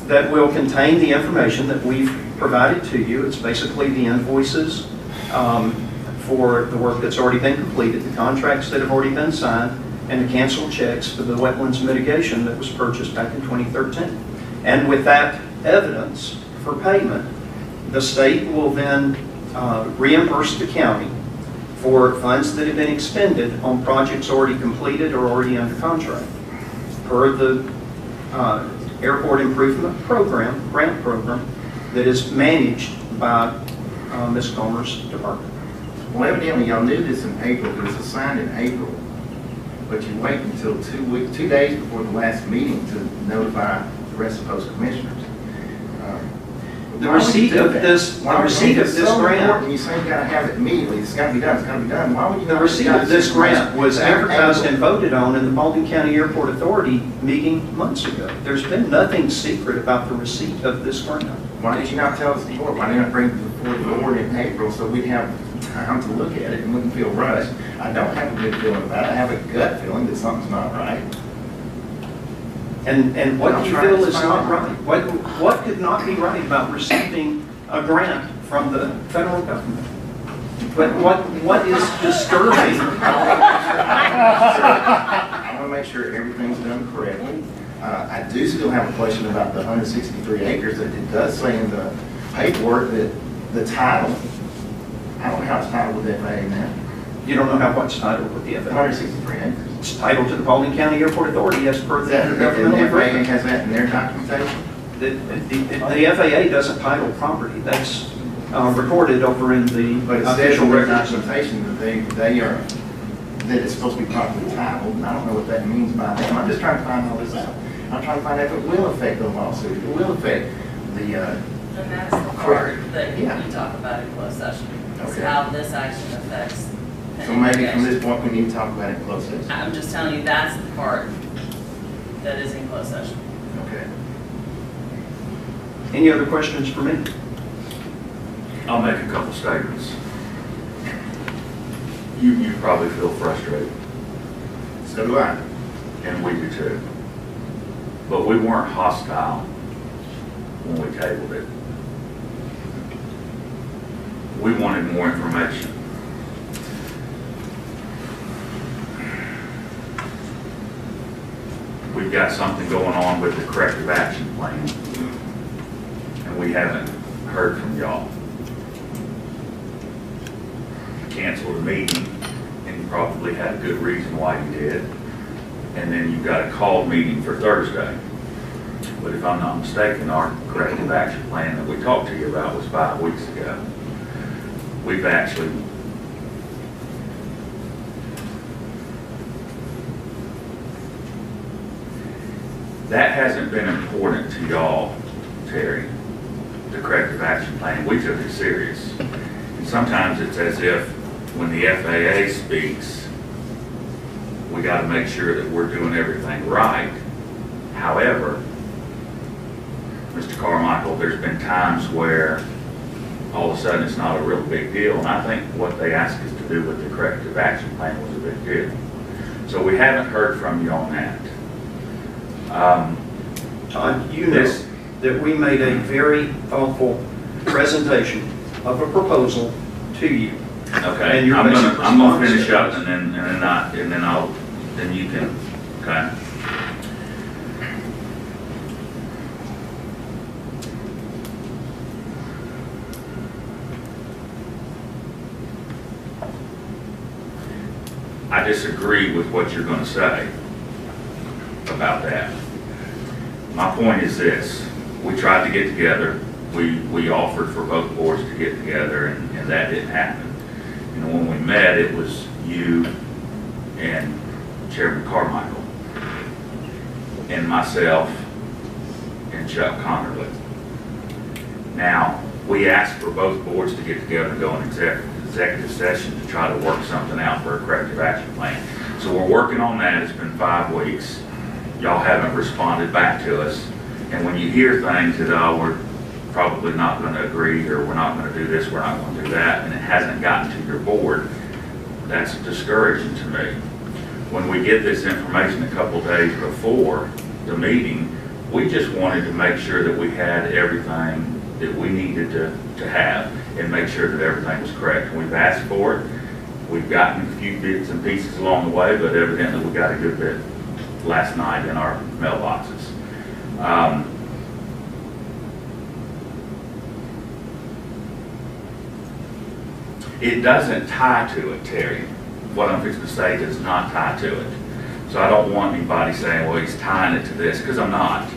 Speaker 11: that will contain the information that we've provided to you. It's basically the invoices for the work that's already been completed, the contracts that have already been signed, and the canceled checks for the wetlands mitigation that was purchased back in 2013. And with that evidence for payment, the state will then reimburse the county for funds that have been expended on projects already completed or already under contract per the Airport Improvement Program, grant program, that is managed by Ms. Comer's department.
Speaker 9: Well, evidently y'all knew this in April, because it was signed in April, but you wait until 2 days before the last meeting to notify the rest of those commissioners.
Speaker 11: The receipt of this grant.
Speaker 9: You say you gotta have it immediately, it's gotta be done, it's gotta be done. Why would you?
Speaker 11: The receipt of this grant was advertised and voted on in the Paulding County Airport Authority meeting months ago. There's been nothing secret about the receipt of this grant.
Speaker 9: Why did you not tell us before? Why didn't I bring it before the board in April so we'd have time to look at it and wouldn't feel rushed? I don't have a good feeling about it. I have a gut feeling that something's not right.
Speaker 11: And what do you feel is not right? What could not be right about receiving a grant from the federal government? But what is disturbing?
Speaker 9: I want to make sure everything's done correctly. I do still have a question about the 163 acres that it does say in the paperwork that the title, I don't know how it's titled with FAA now.
Speaker 11: You don't know how what's titled with the FAA?
Speaker 9: 163 acres.
Speaker 11: It's titled to the Paulding County Airport Authority as per the
Speaker 9: And the
Speaker 11: intergovernmental
Speaker 9: FAA
Speaker 11: agreement.
Speaker 9: has that in their documentation?
Speaker 11: The FAA doesn't title property. That's recorded over in the
Speaker 9: But it says
Speaker 11: official
Speaker 9: in their
Speaker 11: records.
Speaker 9: documentation that they are, that it's supposed to be properly titled, and I don't know what that means by them. I'm just trying to find all this out. I'm trying to find out if it will affect the lawsuit, if it will affect the,
Speaker 4: And that's the part that you
Speaker 9: Yeah.
Speaker 4: talk about in closed session, is
Speaker 9: Okay.
Speaker 4: how this action affects.
Speaker 9: so maybe from this point, we need to talk about it in closed session.
Speaker 4: I'm just telling you, that's the part that is in closed session.
Speaker 9: Okay.
Speaker 11: Any other questions for me?
Speaker 8: I'll make a couple statements. You probably feel frustrated,
Speaker 9: So do I.
Speaker 8: and we do too. But we weren't hostile when we tabled it. We wanted more information. We've got something going on with the corrective action plan, and we haven't heard from y'all. You canceled a meeting, and you probably had a good reason why you did. And then you've got a called meeting for Thursday. But if I'm not mistaken, our corrective action plan that we talked to you about was 5 weeks ago. We've actually that hasn't been important to y'all, Terry, the corrective action plan. We took it serious. And sometimes it's as if when the FAA speaks, we got to make sure that we're doing everything right. However, Mr. Carmichael, there's been times where all of a sudden it's not a real big deal, and I think what they asked us to do with the corrective action plan was a big deal. So we haven't heard from you on that.
Speaker 11: Todd, you know that we made a very thoughtful presentation of a proposal to you.
Speaker 8: Okay,
Speaker 11: And your
Speaker 8: I'm
Speaker 11: basic
Speaker 8: gonna finish
Speaker 11: response
Speaker 8: up and then you can, okay? I disagree with what you're gonna say about that. My point is this: we tried to get together. We offered for both boards to get together, and that didn't happen. You know, when we met, it was you and Chairman Carmichael and myself and Chuck Connerly. Now, we asked for both boards to get together and go in executive session to try to work something out for a corrective action plan. So we're working on that. It's been 5 weeks. Y'all haven't responded back to us. And when you hear things that, oh, we're probably not going to agree, or we're not going to do this, we're not going to do that, and it hasn't gotten to your board, that's discouraging to me. When we get this information a couple days before the meeting, we just wanted to make sure that we had everything that we needed to have and make sure that everything was correct. And we've asked for it. We've gotten a few bits and pieces along the way, but evidently we got a good bit last night in our mailboxes. It doesn't tie to it, Terry. What I'm fixing to say does not tie to it. So I don't want anybody saying, well, he's tying it to this, because I'm not.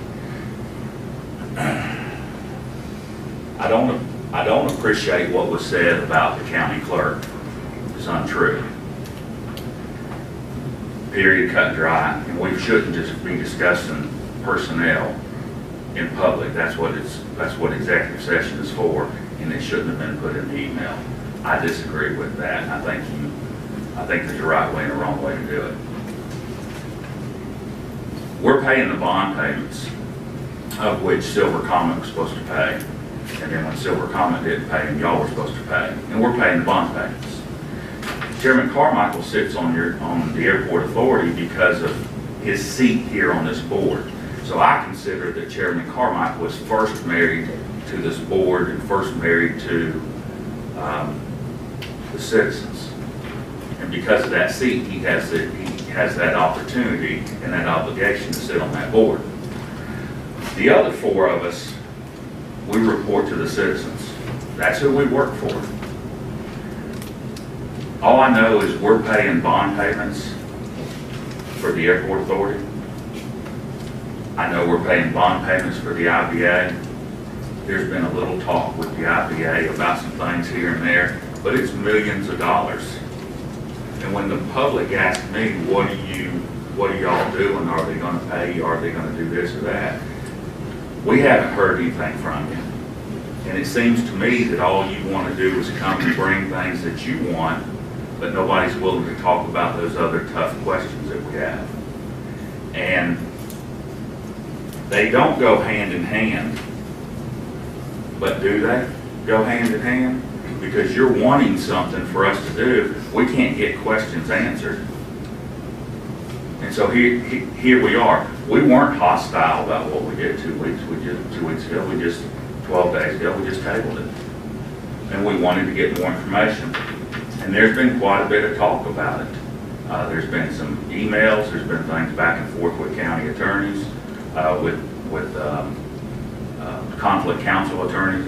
Speaker 8: I don't appreciate what was said about the county clerk. It's untrue. Period, cut and dry. And we shouldn't just be discussing personnel in public. That's what executive session is for, and it shouldn't have been put in the email. I disagree with that. I think there's a right way and a wrong way to do it. We're paying the bond payments, of which Silver Comet was supposed to pay. And then when Silver Comet didn't pay them, y'all were supposed to pay. And we're paying the bond payments. Chairman Carmichael sits on the airport authority because of his seat here on this board. So I consider that Chairman Carmichael was first married to this board and first married to the citizens. And because of that seat, he has that opportunity and that obligation to sit on that board. The other 4 of us, we report to the citizens. That's who we work for. All I know is we're paying bond payments for the airport authority. I know we're paying bond payments for the IBA. There's been a little talk with the IBA about some things here and there, but it's millions of dollars. And when the public asks me, what are y'all doing? Are they going to pay you? Are they going to do this or that? We haven't heard anything from you. And it seems to me that all you want to do is come and bring things that you want, but nobody's willing to talk about those other tough questions that we have. And they don't go hand in hand, but do they go hand in hand? Because you're wanting something for us to do, we can't get questions answered. And so here we are. We weren't hostile about what we did 2 weeks. 2 weeks ago, 12 days ago, we just tabled it. And we wanted to get more information. And there's been quite a bit of talk about it. There's been some emails, there's been things back and forth with county attorneys, with conflict counsel attorneys,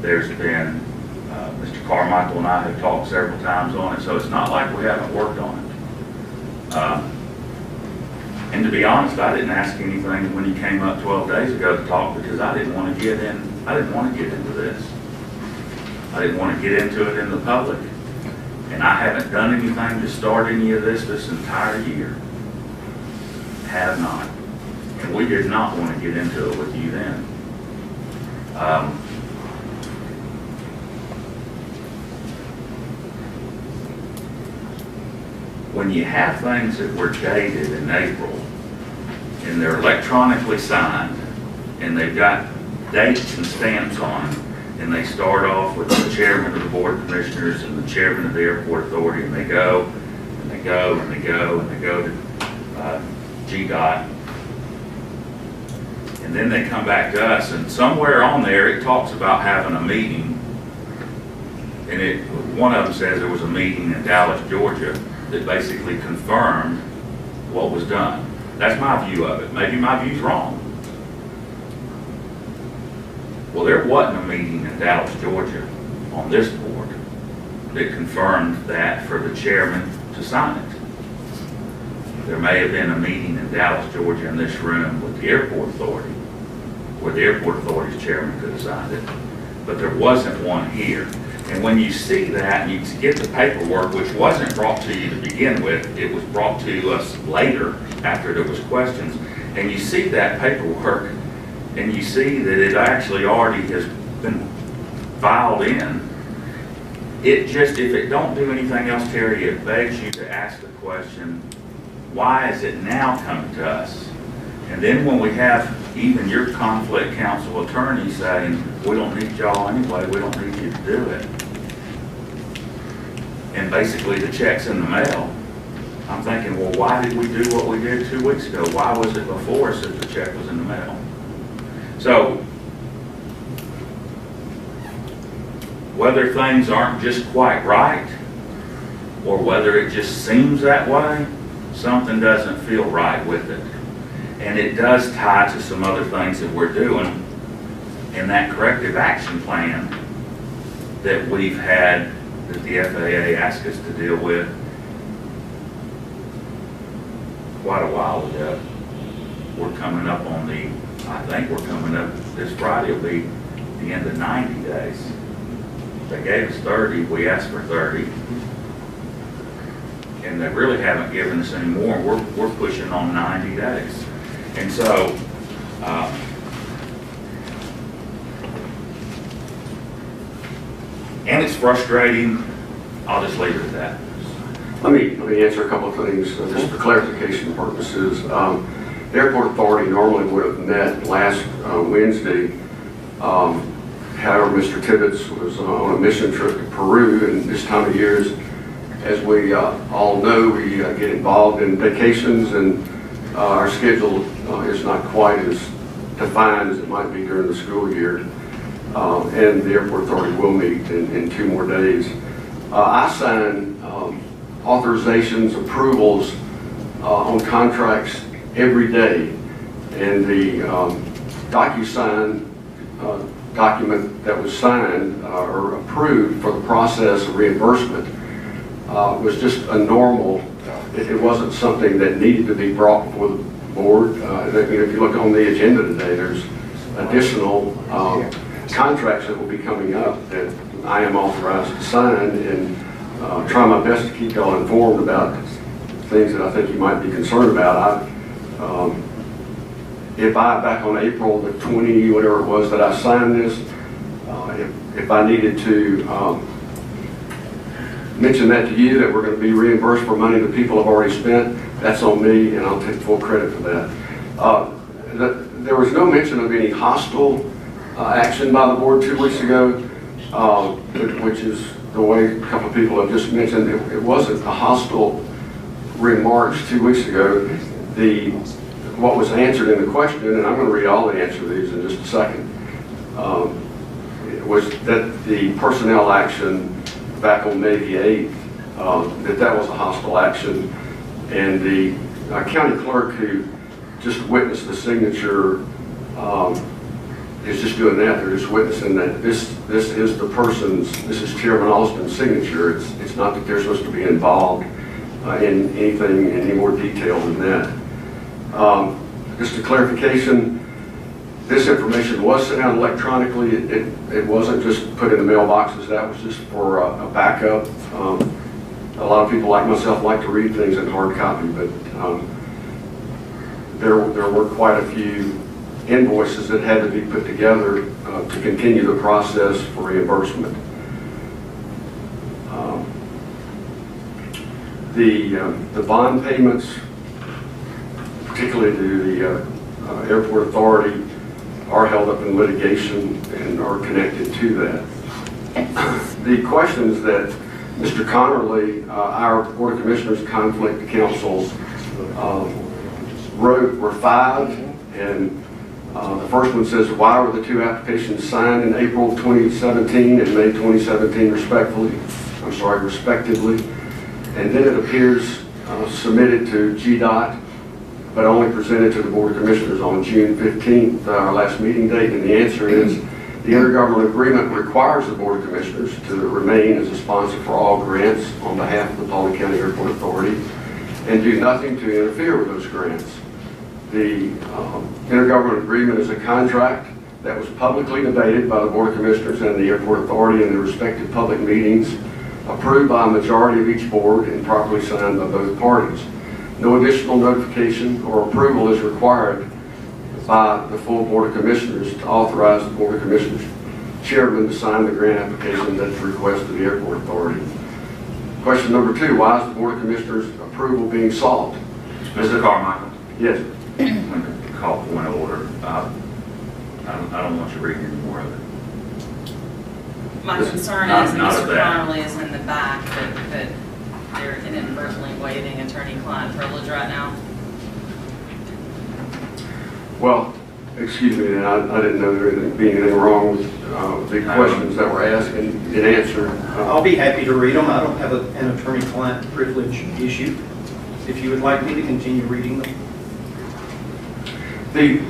Speaker 8: There's been, Mr. Carmichael and I have talked several times on it, so it's not like we haven't worked on it. And to be honest, I didn't ask anything when he came up 12 days ago to talk, because I didn't want to get into this. I didn't want to get into it in the public. And I haven't done anything to start any of this entire year. Have not. And we did not want to get into it with you then. When you have things that were dated in April, and they're electronically signed, and they've got dates and stamps on them, and they start off with the chairman of the board of commissioners and the chairman of the airport authority, and they go, and they go, and they go, and they go to GDOT, and then they come back to us, and somewhere on there it talks about having a meeting, and one of them says there was a meeting in Dallas, Georgia, that basically confirmed what was done. That's my view of it. Maybe my view's wrong. Well, there wasn't a meeting in Dallas, Georgia on this board that confirmed that for the chairman to sign it. There may have been a meeting in Dallas, Georgia in this room with the airport authority, where the airport authority's chairman could have signed it, but there wasn't one here. And when you see that, and you get the paperwork, which wasn't brought to you to begin with, it was brought to us later after there was questions, and you see that paperwork, and you see that it actually already has been filed in, it just, if it don't do anything else, Terry, it begs you to ask the question, why is it now coming to us? And then when we have even your conflict counsel attorney saying, we don't need y'all anyway, we don't need you to do it. And basically the check's in the mail. I'm thinking, well, why did we do what we did 2 weeks ago? Why was it before us if the check was in the mail? So, whether things aren't just quite right, or whether it just seems that way, something doesn't feel right with it. And it does tie to some other things that we're doing in that corrective action plan that we've had, that the FAA asked us to deal with quite a while ago. We're coming up on I think we're coming up, this Friday will be the end of 90 days. They gave us 30, we asked for 30. And they really haven't given us any more. We're pushing on 90 days. And so, and it's frustrating. I'll just leave it at that.
Speaker 1: Let me answer a couple of things, just for clarification purposes. The Airport Authority normally would have met last Wednesday. However, Mr. Tibbetts was on a mission trip to Peru, and this time of year, as we all know, we get involved in vacations, and our schedule is not quite as defined as it might be during the school year. And the Airport Authority will meet in 2 more days. I sign authorizations, approvals on contracts every day, and the DocuSign document that was signed or approved for the process of reimbursement was just a normal. It wasn't something that needed to be brought before the board. If you look on the agenda today, there's additional contracts that will be coming up that I am authorized to sign, and try my best to keep y'all informed about things that I think you might be concerned about. Back on April the 20, whatever it was that I signed this, if I needed to mention that to you, that we're going to be reimbursed for money that people have already spent, that's on me, and I'll take full credit for that. There was no mention of any hostile action by the board 2 weeks ago, which is the way a couple of people have just mentioned. It wasn't a hostile remarks 2 weeks ago. What was answered in the question, and I'm going to read all the answer to these in just a second, was that the personnel action back on May the 8th, that was a hostile action, and the county clerk who just witnessed the signature is just doing that. They're just witnessing that this is the person's, this is Chairman Alston's signature. It's not that they're supposed to be involved in anything in any more detail than that. Just a clarification, this information was sent out electronically. It wasn't just put in the mailboxes. That was just for a backup. A lot of people like myself like to read things in hard copy, but there were quite a few invoices that had to be put together to continue the process for reimbursement. The bond payments, particularly to the Airport Authority, are held up in litigation and are connected to that. The questions that Mr. Connerly, our Board of Commissioners Conflict Counsel, wrote were 5, and the first one says, why were the 2 applications signed in April 2017 and May 2017 respectively? And then it appears submitted to GDOT, but only presented to the Board of Commissioners on June 15th, our last meeting date. And the answer is, the intergovernmental agreement requires the Board of Commissioners to remain as a sponsor for all grants on behalf of the Paulding County Airport Authority and do nothing to interfere with those grants. The intergovernmental agreement is a contract that was publicly debated by the Board of Commissioners and the Airport Authority in their respective public meetings, approved by a majority of each board and properly signed by both parties. No additional notification or approval is required by the full Board of Commissioners to authorize the Board of Commissioners chairman to sign the grant application that's the request of the airport authority. Question number 2, why is the Board of Commissioners approval being sought?
Speaker 8: Mr. Carmichael,
Speaker 1: Yes.
Speaker 8: I'm going to call point of order. I don't want you reading any more of it.
Speaker 4: My
Speaker 8: This-
Speaker 4: concern
Speaker 8: not-
Speaker 4: is
Speaker 8: not
Speaker 4: Mr.
Speaker 8: of that.
Speaker 4: Connolly is in the back, that they're inadvertently waiving attorney-client privilege right now.
Speaker 1: Well, excuse me, I didn't know there was anything wrong with the questions that were asked and answered.
Speaker 11: I'll be happy to read them. I don't have an attorney-client privilege issue. If you would like me to continue reading them.
Speaker 1: The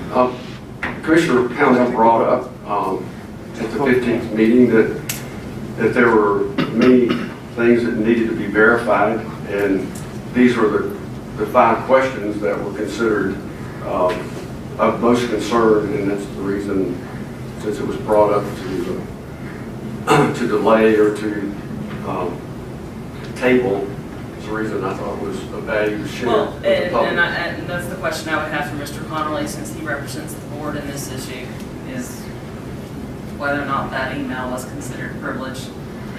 Speaker 1: Commissioner Pownell brought up at the 15th meeting that there were many things that needed to be verified, and these were the 5 questions that were considered of most concern, and that's the reason, since it was brought up to delay or to table, it's the reason I thought it was a value to share
Speaker 4: Well,
Speaker 1: with the public.
Speaker 4: and that's the question I would have for Mr. Connolly, since he represents the board in this issue, is whether or not that email was considered privileged.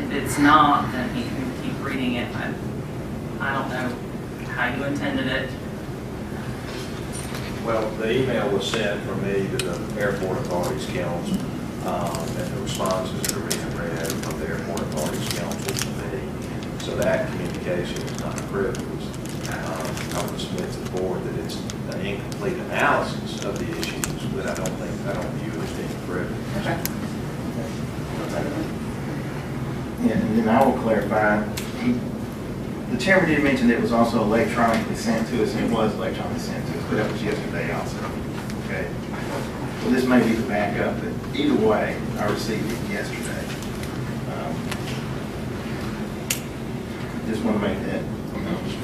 Speaker 4: If it's not, then he can keep reading it. I don't know how you intended it.
Speaker 12: Well, the email was sent from me to the Airport Authorities Council, and the responses that are being read from the Airport Authorities Council to me. So that communication is not privileged. I would submit to the board that it's an incomplete analysis of the issues, but I don't view it as being privileged.
Speaker 4: Okay.
Speaker 9: Yeah, and then I will clarify, the chairman did mention that it was also electronically sent to us, and it was electronically sent to us, but that was yesterday also. Okay? So this may be the backup, but either way, I received it yesterday. Just want to make that announcement.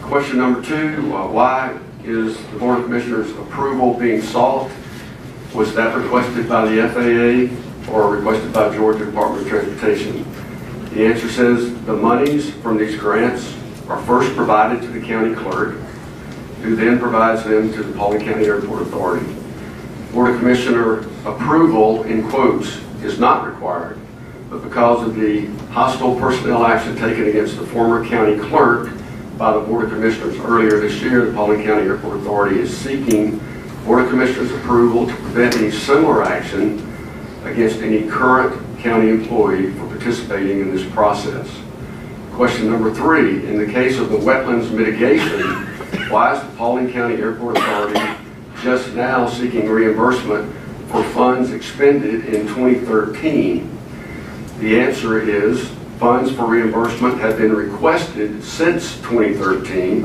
Speaker 1: Question number 2, why is the Board of Commissioners approval being sought? Was that requested by the FAA or requested by Georgia Department of Transportation? The answer says the monies from these grants are first provided to the county clerk, who then provides them to the Paulding County Airport Authority. Board of Commissioner approval, in quotes, is not required, but because of the hostile personnel action taken against the former county clerk by the Board of Commissioners earlier this year, the Paulding County Airport Authority is seeking Board of Commissioners approval to prevent any similar action against any current county employee for participating in this process. Question number 3, in the case of the wetlands mitigation, why is the Paulding County Airport Authority just now seeking reimbursement for funds expended in 2013? The answer is funds for reimbursement have been requested since 2013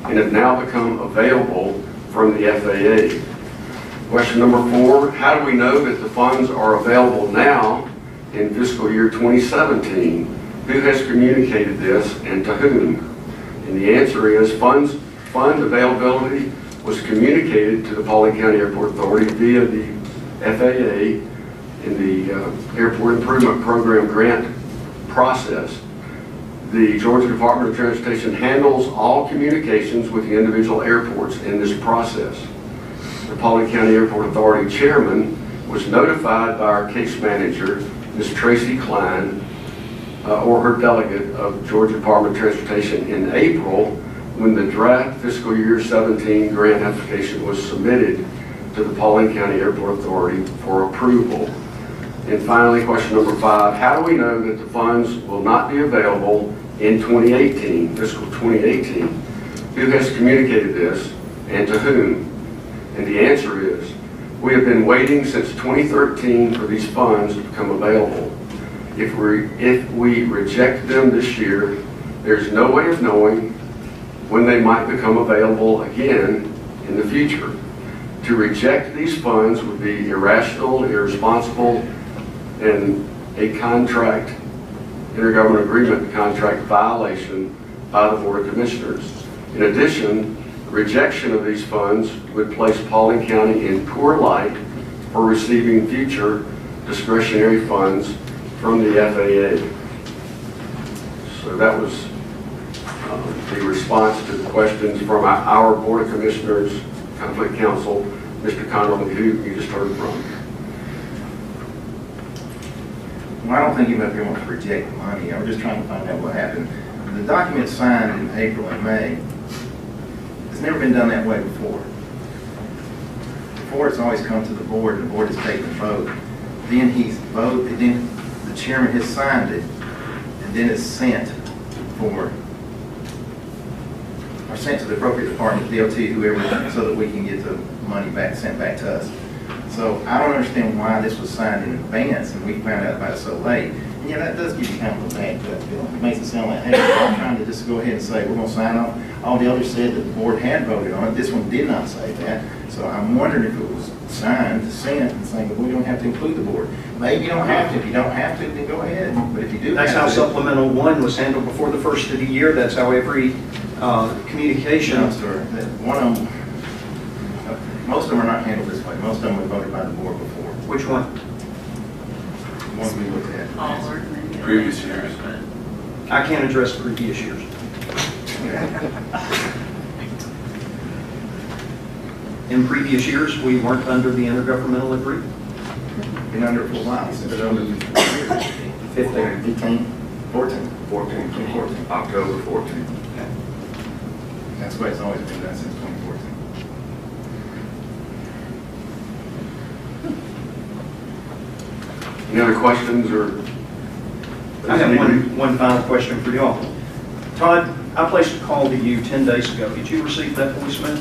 Speaker 1: and have now become available from the FAA. Question number 4, how do we know that the funds are available now in fiscal year 2017? Who has communicated this and to whom? And the answer is fund availability was communicated to the Paulding County Airport Authority via the FAA in the Airport Improvement Program grant process. The Georgia Department of Transportation handles all communications with the individual airports in this process. The Paulding County Airport Authority chairman was notified by our case manager, Ms. Tracy Klein, or her delegate of Georgia Department of Transportation in April when the draft fiscal year 17 grant application was submitted to the Paulding County Airport Authority for approval. And finally, question number 5, how do we know that the funds will not be available in 2018, fiscal 2018? Who has communicated this and to whom? And the answer is, we have been waiting since 2013 for these funds to become available. If we reject them this year, there's no way of knowing when they might become available again in the future. To reject these funds would be irrational, irresponsible, and a contract, intergovernmental agreement contract violation by the Board of Commissioners. In addition, rejection of these funds would place Paulding County in poor light for receiving future discretionary funds from the FAA. So that was the response to the questions from our Board of Commissioners conflict counsel, Mr. Conlon, who you just heard from.
Speaker 9: Well, I don't think anybody here wants to reject the money. I was just trying to find out what happened. The document signed in April and May, it's never been done that way before. Before, it's always come to the board, and the board has taken a vote. Then then the chairman has signed it, and then it's sent to the appropriate department, DOT, whoever, so that we can get the money back, sent back to us. So I don't understand why this was signed in advance and we found out about it so late. And yeah, that does give you kind of a bad gut feeling. It makes it sound like, hey, I'm trying to just go ahead and say, we're going to sign off. All the others said that the board had voted on it. This one did not say that. So I'm wondering if it was signed, sent, and saying, well, we don't have to include the board. Maybe you don't have to. If you don't have to, then go ahead. But if you do
Speaker 11: That's
Speaker 9: have
Speaker 11: how
Speaker 9: to,
Speaker 11: supplemental 1 was handled before the first of the year. That's how every communication.
Speaker 9: no, sir. One of them, most of them are not handled this way. Most of them were voted by the board before.
Speaker 11: Which one?
Speaker 9: The ones we looked at.
Speaker 8: Previous years.
Speaker 11: I can't address previous years. In previous years, we weren't under the intergovernmental agreement.
Speaker 9: Been under it for a while. It's been under 15, 14.
Speaker 8: 14. October 14.
Speaker 9: That's the way it's always been done since 2014.
Speaker 1: Any other questions or?
Speaker 11: I have one final question for y'all. Todd, I placed a call to you 10 days ago. Did you receive that voicemail?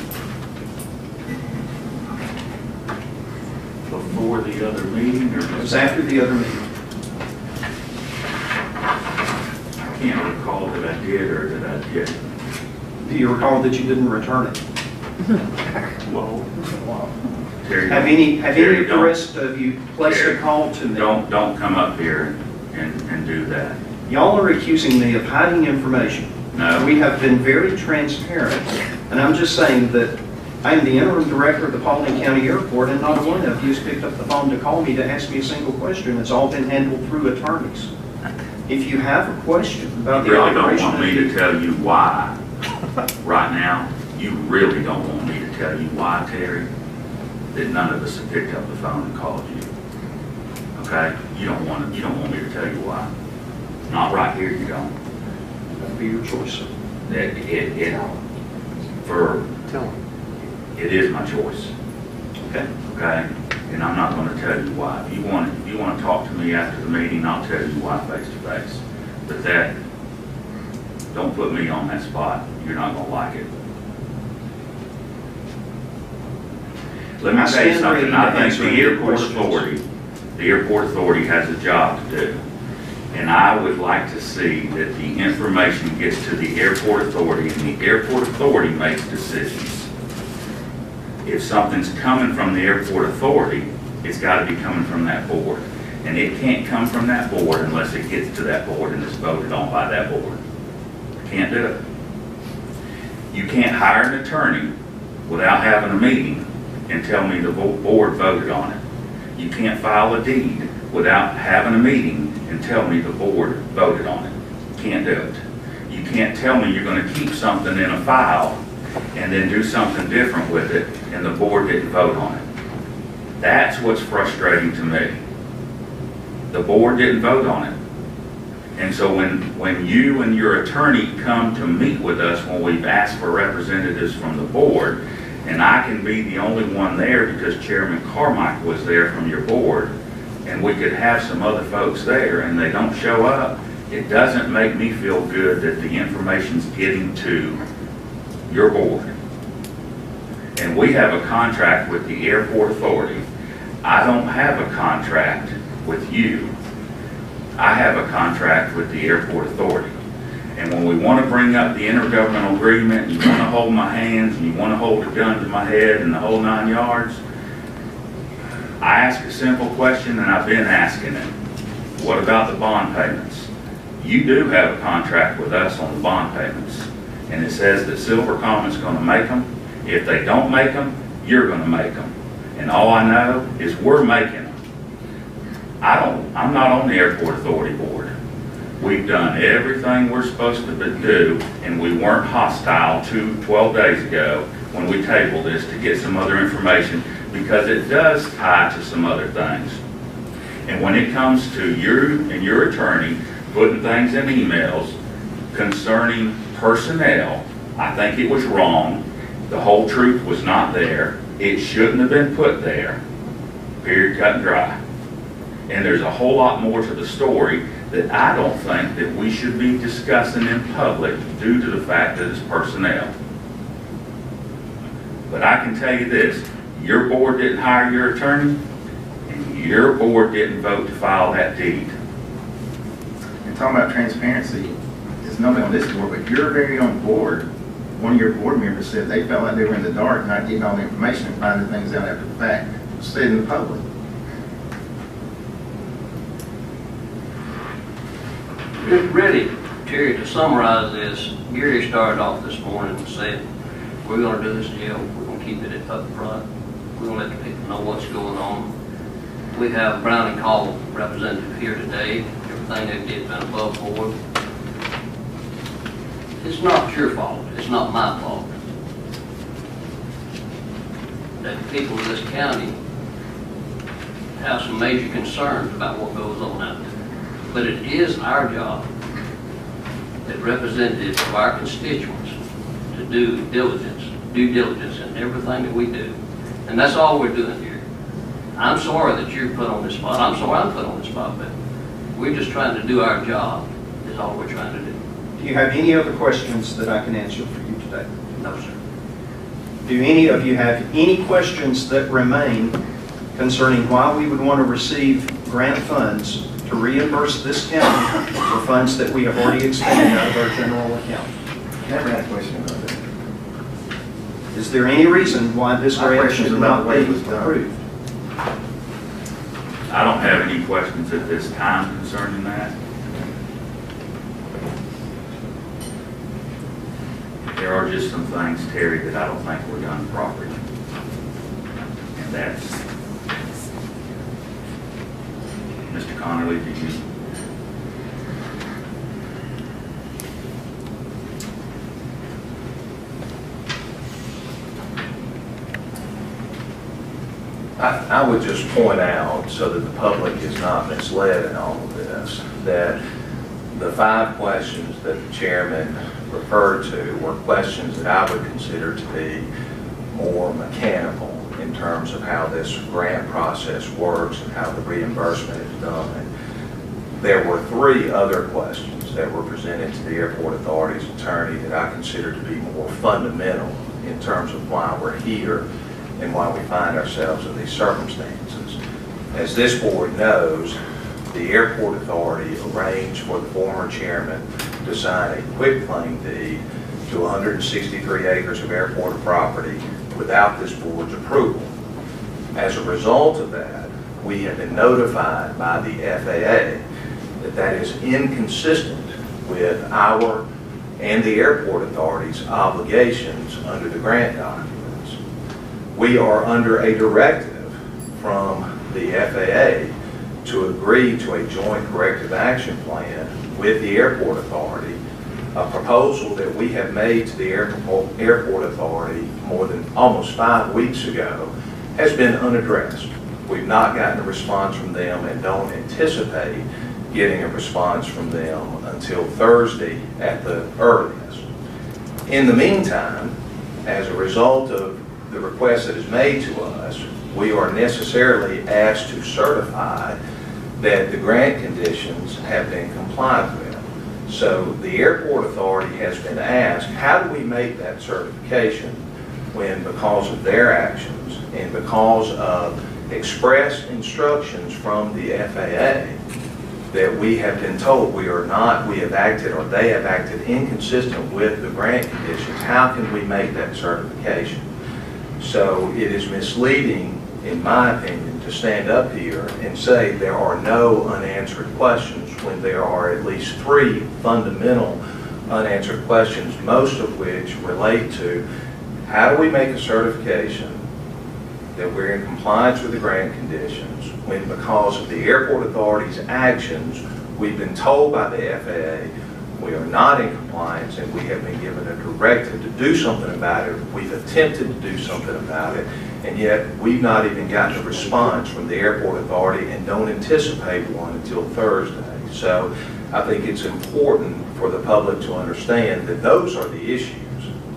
Speaker 8: Before the other meeting, or
Speaker 11: It was after the other meeting.
Speaker 8: I can't recall that I did or that I didn't.
Speaker 11: Do you recall that you didn't return it?
Speaker 8: Whoa. Terry,
Speaker 11: Have any
Speaker 8: Terry,
Speaker 11: of the rest of you placed a call to me?
Speaker 8: Don't come up here and do that.
Speaker 11: Y'all are accusing me of hiding information.
Speaker 8: No.
Speaker 11: We have been very transparent, and I'm just saying that I'm the interim director of the Paulding County Airport, and not one of you has picked up the phone to call me to ask me a single question. It's all been handled through attorneys. If you have a question about
Speaker 8: You
Speaker 11: the
Speaker 8: really don't
Speaker 11: operation
Speaker 8: want
Speaker 11: of
Speaker 8: me to tell you why right now. You really don't want me to tell you why, Terry, that none of us have picked up the phone and called you. Okay? You don't want me to tell you why. Not right here, you don't.
Speaker 11: That'd be your choice, sir.
Speaker 8: It is my choice.
Speaker 11: Okay?
Speaker 8: Okay? And I'm not going to tell you why. If you want to talk to me after the meeting, I'll tell you why face to face. But don't put me on that spot. You're not going to like it. Let me tell you something. I think the airport authority has a job to do. And I would like to see that the information gets to the airport authority and the airport authority makes decisions. If something's coming from the airport authority, it's got to be coming from that board. And it can't come from that board unless it gets to that board and is voted on by that board. Can't do it. You can't hire an attorney without having a meeting and tell me the board voted on it. You can't file a deed without having a meeting and tell me the board voted on it. Can't do it. You can't tell me you're going to keep something in a file and then do something different with it and the board didn't vote on it. That's what's frustrating to me. The board didn't vote on it. And so when you and your attorney come to meet with us when we've asked for representatives from the board, and I can be the only one there because Chairman Carmichael was there from your board, and we could have some other folks there and they don't show up, it doesn't make me feel good that the information's getting to your board. And we have a contract with the airport authority. I don't have a contract with you. I have a contract with the airport authority. And when we want to bring up the intergovernmental agreement, you want to hold my hands and you want to hold a gun to my head and the whole 9 yards, I ask a simple question and I've been asking it. What about the bond payments? You do have a contract with us on the bond payments. And it says that Silvercommon's going to make them. If they don't make them, you're going to make them. And all I know is we're making them. I'm not on the airport authority board. We've done everything we're supposed to do, and we weren't hostile 12 days ago
Speaker 13: when we table this to get some other information, because it does tie to some other things. And when it comes to you and your attorney putting things in emails concerning personnel, I think it was wrong. The whole truth was not there. It shouldn't have been put there. Period, cut and dry. And there's a whole lot more to the story that I don't think that we should be discussing in public due to the fact that it's personnel. But I can tell you this, your board didn't hire your attorney, and your board didn't vote to file that deed.
Speaker 9: And talking about transparency, there's nobody on this board, but your very own board, one of your board members said they felt like they were in the dark, not getting all the information and finding things out after the fact, said in the public.
Speaker 10: Really, Terry, to summarize this, Gary started off this morning and said, we're going to do this deal, we're going to keep it up front, we're going to let the people know what's going on. We have Brown and Call representative here today, everything they did been above board. It's not your fault, it's not my fault. That the people of this county have some major concerns about what goes on out there. But it is our job, as representatives of our constituents, to do due diligence in everything that we do. And that's all we're doing here. I'm sorry that you're put on this spot. I'm sorry I'm put on this spot, but we're just trying to do our job, is all we're trying to do.
Speaker 11: Do you have any other questions that I can answer for you today?
Speaker 10: No, sir.
Speaker 11: Do any of you have any questions that remain concerning why we would want to receive grant funds to reimburse this county for funds that we have already expended out of our general account?
Speaker 9: Never had a question about that.
Speaker 11: Is there any reason why this grant should not be approved?
Speaker 13: I don't have any questions at this time concerning that. There are just some things, Terry, that I don't think were done properly. And that's, Mr. Connerly, did you?
Speaker 12: I would just point out, so that the public is not misled in all of this, that the 5 questions that the chairman referred to were questions that I would consider to be more mechanical in terms of how this grant process works and how the reimbursement is done. And there were 3 other questions that were presented to the airport authority's attorney that I consider to be more fundamental in terms of why we're here and why we find ourselves in these circumstances. As this board knows, the airport authority arranged for the former chairman to sign a quitclaim deed to 163 acres of airport property without this board's approval. As a result of that, we have been notified by the FAA that that is inconsistent with our and the airport authority's obligations under the grant documents. We are under a directive from the FAA to agree to a joint corrective action plan with the airport authority. A proposal that we have made to the airport authority more than almost 5 weeks ago has been unaddressed. We've not gotten a response from them and don't anticipate getting a response from them until Thursday at the earliest. In the meantime, as a result of the request that is made to us, we are necessarily asked to certify that the grant conditions have been complied with. So the airport authority has been asked, how do we make that certification when, because of their actions and because of express instructions from the FAA, that we have been told we have acted, or they have acted inconsistent with the grant conditions, how can we make that certification? So it is misleading, in my opinion, to stand up here and say there are no unanswered questions when there are at least 3 fundamental unanswered questions, most of which relate to how do we make a certification that we're in compliance with the grant conditions when, because of the airport authority's actions, we've been told by the FAA We are not in compliance, and we have been given a directive to do something about it. We've attempted to do something about it, and yet we've not even gotten a response from the airport authority and don't anticipate one until Thursday. So I think it's important for the public to understand that those are the issues.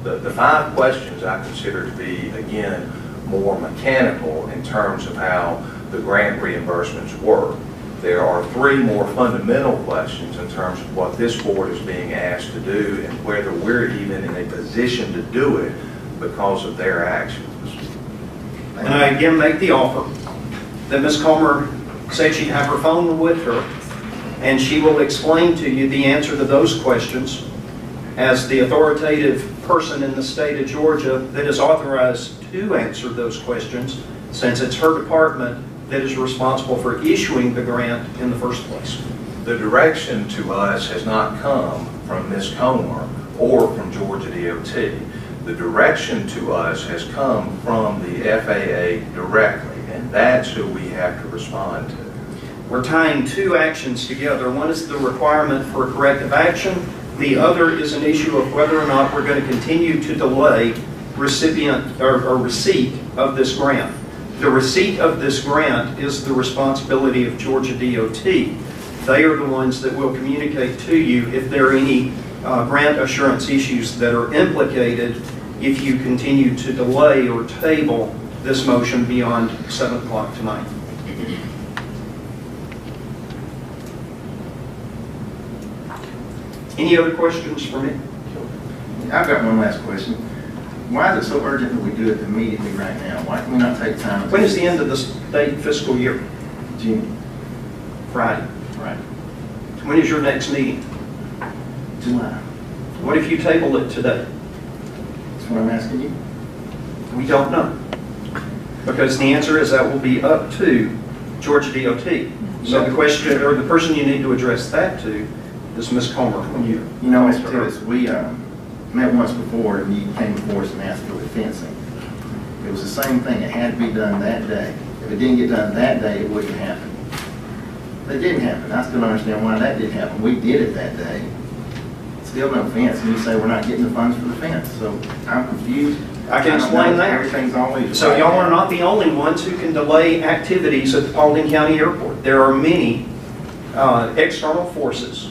Speaker 12: The 5 questions I consider to be, again, more mechanical in terms of how the grant reimbursements work. There are 3 more fundamental questions in terms of what this board is being asked to do and whether we're even in a position to do it because of their actions.
Speaker 11: And I again make the offer that Ms. Comer said she'd have her phone with her, and she will explain to you the answer to those questions as the authoritative person in the state of Georgia that is authorized to answer those questions, since it's her department that is responsible for issuing the grant in the first place.
Speaker 12: The direction to us has not come from Ms. Comer or from Georgia DOT. The direction to us has come from the FAA directly, and that's who we have to respond to.
Speaker 11: We're tying 2 actions together. One is the requirement for corrective action. The other is an issue of whether or not we're going to continue to delay recipient or receipt of this grant. The receipt of this grant is the responsibility of Georgia DOT. They are the ones that will communicate to you if there are any grant assurance issues that are implicated if you continue to delay or table this motion beyond 7 o'clock tonight. Any other questions for me?
Speaker 9: I've got one last question. Why is it so urgent that we do it immediately right now? Why can we not take time?
Speaker 11: When is the end of the state fiscal year?
Speaker 9: June.
Speaker 11: Friday.
Speaker 9: Right.
Speaker 11: When is your next meeting?
Speaker 9: July.
Speaker 11: What if you table it today?
Speaker 9: That's what I'm asking you.
Speaker 11: We don't know. Because the answer is that will be up to Georgia DOT. So the question, or the person you need to address that to is Ms. Comer. When you
Speaker 9: know, Mr. Tibbetts, we met once before and you came before us and asked for the fencing. It was the same thing. It had to be done that day. If it didn't get done that day, it wouldn't happen. It didn't happen. I still don't understand why that didn't happen. We did it that day. Still no fence, and you say we're not getting the funds for the fence. So I'm confused.
Speaker 11: I can explain that.
Speaker 9: Everything's always
Speaker 11: so y'all are not the only ones who can delay activities at the Paulding County Airport. There are many external forces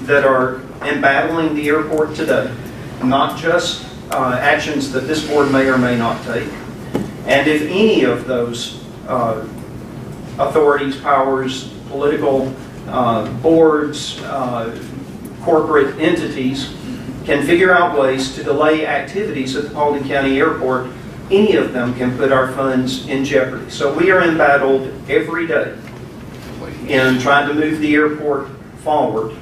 Speaker 11: that are embattling the airport today, not just actions that this board may or may not take. And if any of those authorities, powers, political boards, corporate entities can figure out ways to delay activities at the Paulding County Airport, any of them can put our funds in jeopardy. So we are embattled every day in trying to move the airport forward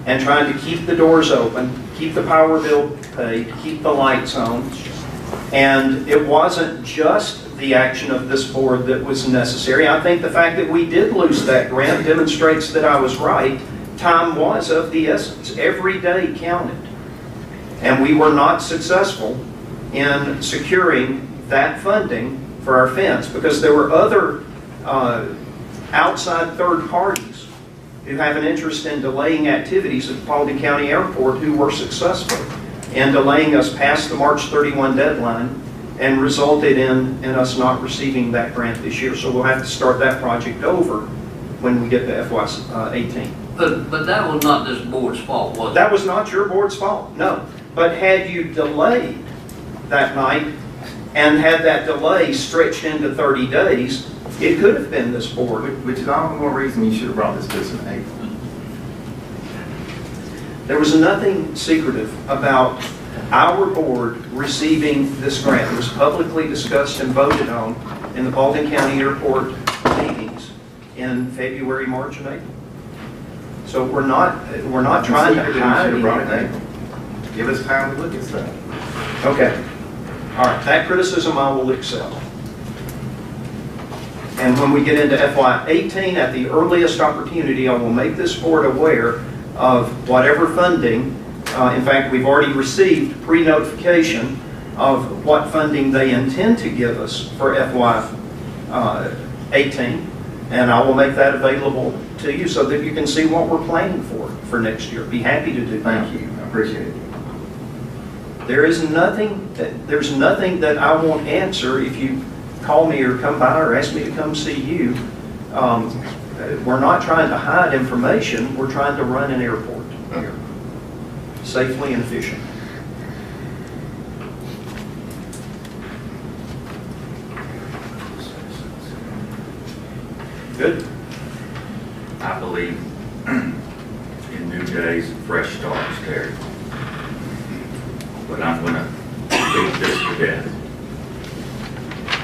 Speaker 11: and trying to keep the doors open, keep the power bill paid, keep the lights on. And it wasn't just the action of this board that was necessary. I think the fact that we did lose that grant demonstrates that I was right. Time was of the essence. Every day counted. And we were not successful in securing that funding for our fence because there were other outside third parties who have an interest in delaying activities at the Paulding County Airport who were successful in delaying us past the March 31 deadline and resulted in us not receiving that grant this year. So we'll have to start that project over when we get to FY 18.
Speaker 10: But that was not this board's fault, was it?
Speaker 11: That was not your board's fault, no. But had you delayed that night and had that delay stretched into 30 days, it could have been this board.
Speaker 9: Which is all the more reason you should have brought this to us in April.
Speaker 11: There was nothing secretive about our board receiving this grant. It was publicly discussed and voted on in the Paulding County Airport meetings in February, March, and April. So we're not trying to hide anything.
Speaker 9: Give us time to look at stuff.
Speaker 11: Okay. All right. That criticism I will accept. And when we get into FY 18, at the earliest opportunity, I will make this board aware of whatever funding. In fact, we've already received pre-notification of what funding they intend to give us for FY 18. And I will make that available to you so that you can see what we're planning for next year. Be happy to do that.
Speaker 9: Thank you, I appreciate it.
Speaker 11: There's nothing that I won't answer if you call me or come by or ask me to come see you. We're not trying to hide information. We're trying to run an airport here safely and efficiently. Good.
Speaker 13: I believe in new days and fresh starts, Terry. But I'm gonna beat this to death.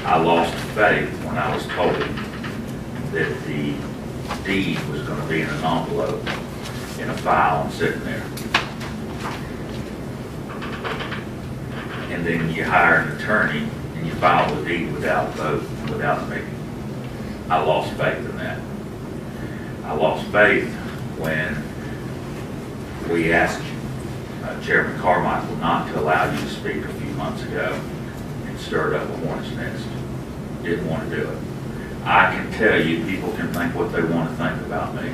Speaker 13: I lost faith when I was told that the deed was gonna be in an envelope, in a file and sitting there. And then you hire an attorney and you file the deed without vote, without me. I lost faith in that. I lost faith when we asked Chairman Carmichael not to allow you to speak a few months ago and stirred up a hornet's nest. Didn't want to do it. I can tell you, people can think what they want to think about me.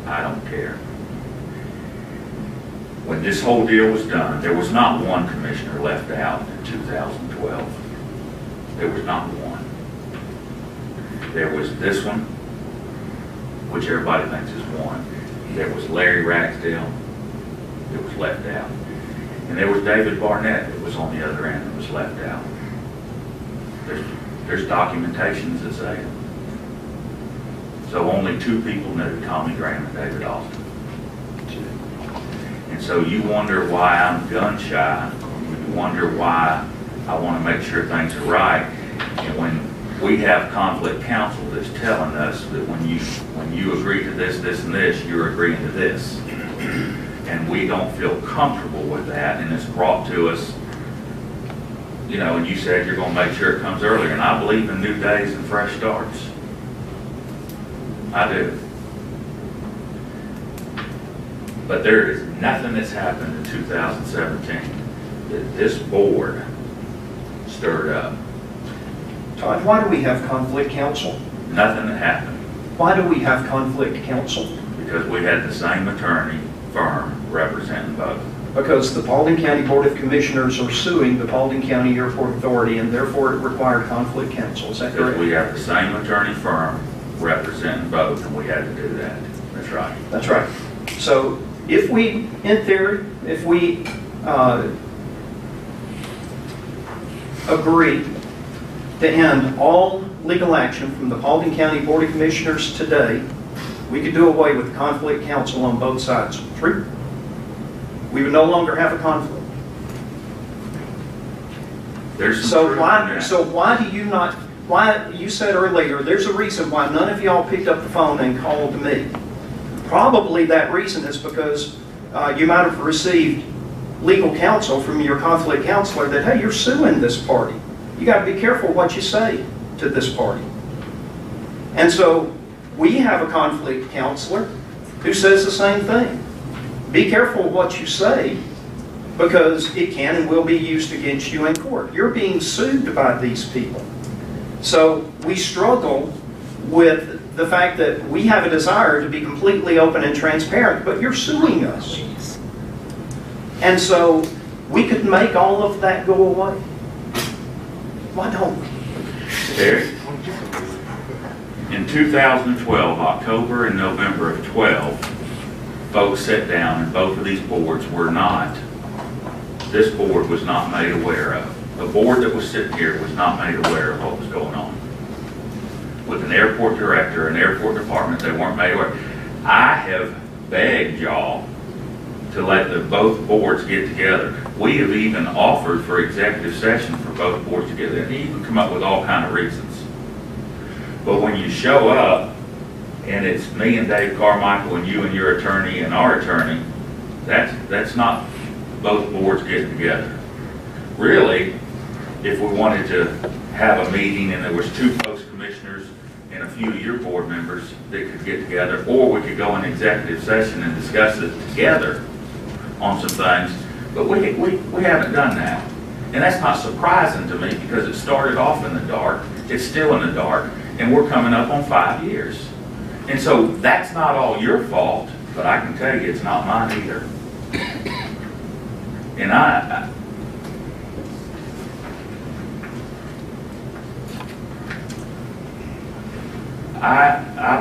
Speaker 13: I don't care. When this whole deal was done, there was not one commissioner left out in 2012. There was not one. There was this one, which everybody thinks is one. There was Larry Ragsdale, that was left out. And there was David Barnett that was on the other end that was left out. There's documentations that say it. So only two people knew, Tommy Graham and David Austin. And so you wonder why I'm gun shy. You wonder why I want to make sure things are right. And when we have conflict counsel that's telling us that when you agree to this, this, and this, you're agreeing to this. And we don't feel comfortable with that, and it's brought to us, you know, and you said you're going to make sure it comes earlier, and I believe in new days and fresh starts. I do. But there is nothing that's happened in 2017 that this board stirred up.
Speaker 11: Todd, why do we have conflict counsel?
Speaker 13: Nothing that happened.
Speaker 11: Why do we have conflict counsel?
Speaker 13: Because we had the same attorney firm representing both.
Speaker 11: Because the Paulding County Board of Commissioners are suing the Paulding County Airport Authority, and therefore it required conflict counsel. Is that
Speaker 13: Because
Speaker 11: correct?
Speaker 13: we have the same attorney firm representing both, and we had to do that. That's right.
Speaker 11: That's right. So if we, in theory, if we agree to end all legal action from the Paulding County Board of Commissioners today, we could do away with conflict counsel on both sides. True? We would no longer have a conflict.
Speaker 13: There's some
Speaker 11: So
Speaker 13: truth in
Speaker 11: why?
Speaker 13: that.
Speaker 11: So why do you not? Why you said earlier? There's a reason why none of y'all picked up the phone and called me. Probably that reason is because you might have received legal counsel from your conflict counselor that, hey, you're suing this party. You got to be careful what you say to this party. And so we have a conflict counselor who says the same thing. Be careful what you say, because it can and will be used against you in court. You're being sued by these people. So we struggle with the fact that we have a desire to be completely open and transparent, but you're suing us. And so we could make all of that go away. Why don't we?
Speaker 13: Terry, in 2012, October and November of 12, folks sat down, and both of these boards were not, this board was not made aware of. The board that was sitting here was not made aware of what was going on. With an airport director, an airport department, they weren't made aware. I have begged y'all to let both boards get together. We have even offered for executive session for both boards to get together, and even come up with all kind of reasons. But when you show up, and it's me and Dave Carmichael and you and your attorney and our attorney, that's not both boards getting together. Really, if we wanted to have a meeting and there was two post-commissioners and a few of your board members that could get together, or we could go in executive session and discuss it together on some things, but we haven't done that. And that's not surprising to me, because it started off in the dark, it's still in the dark, and we're coming up on 5 years. And so that's not all your fault, but I can tell you it's not mine either. And I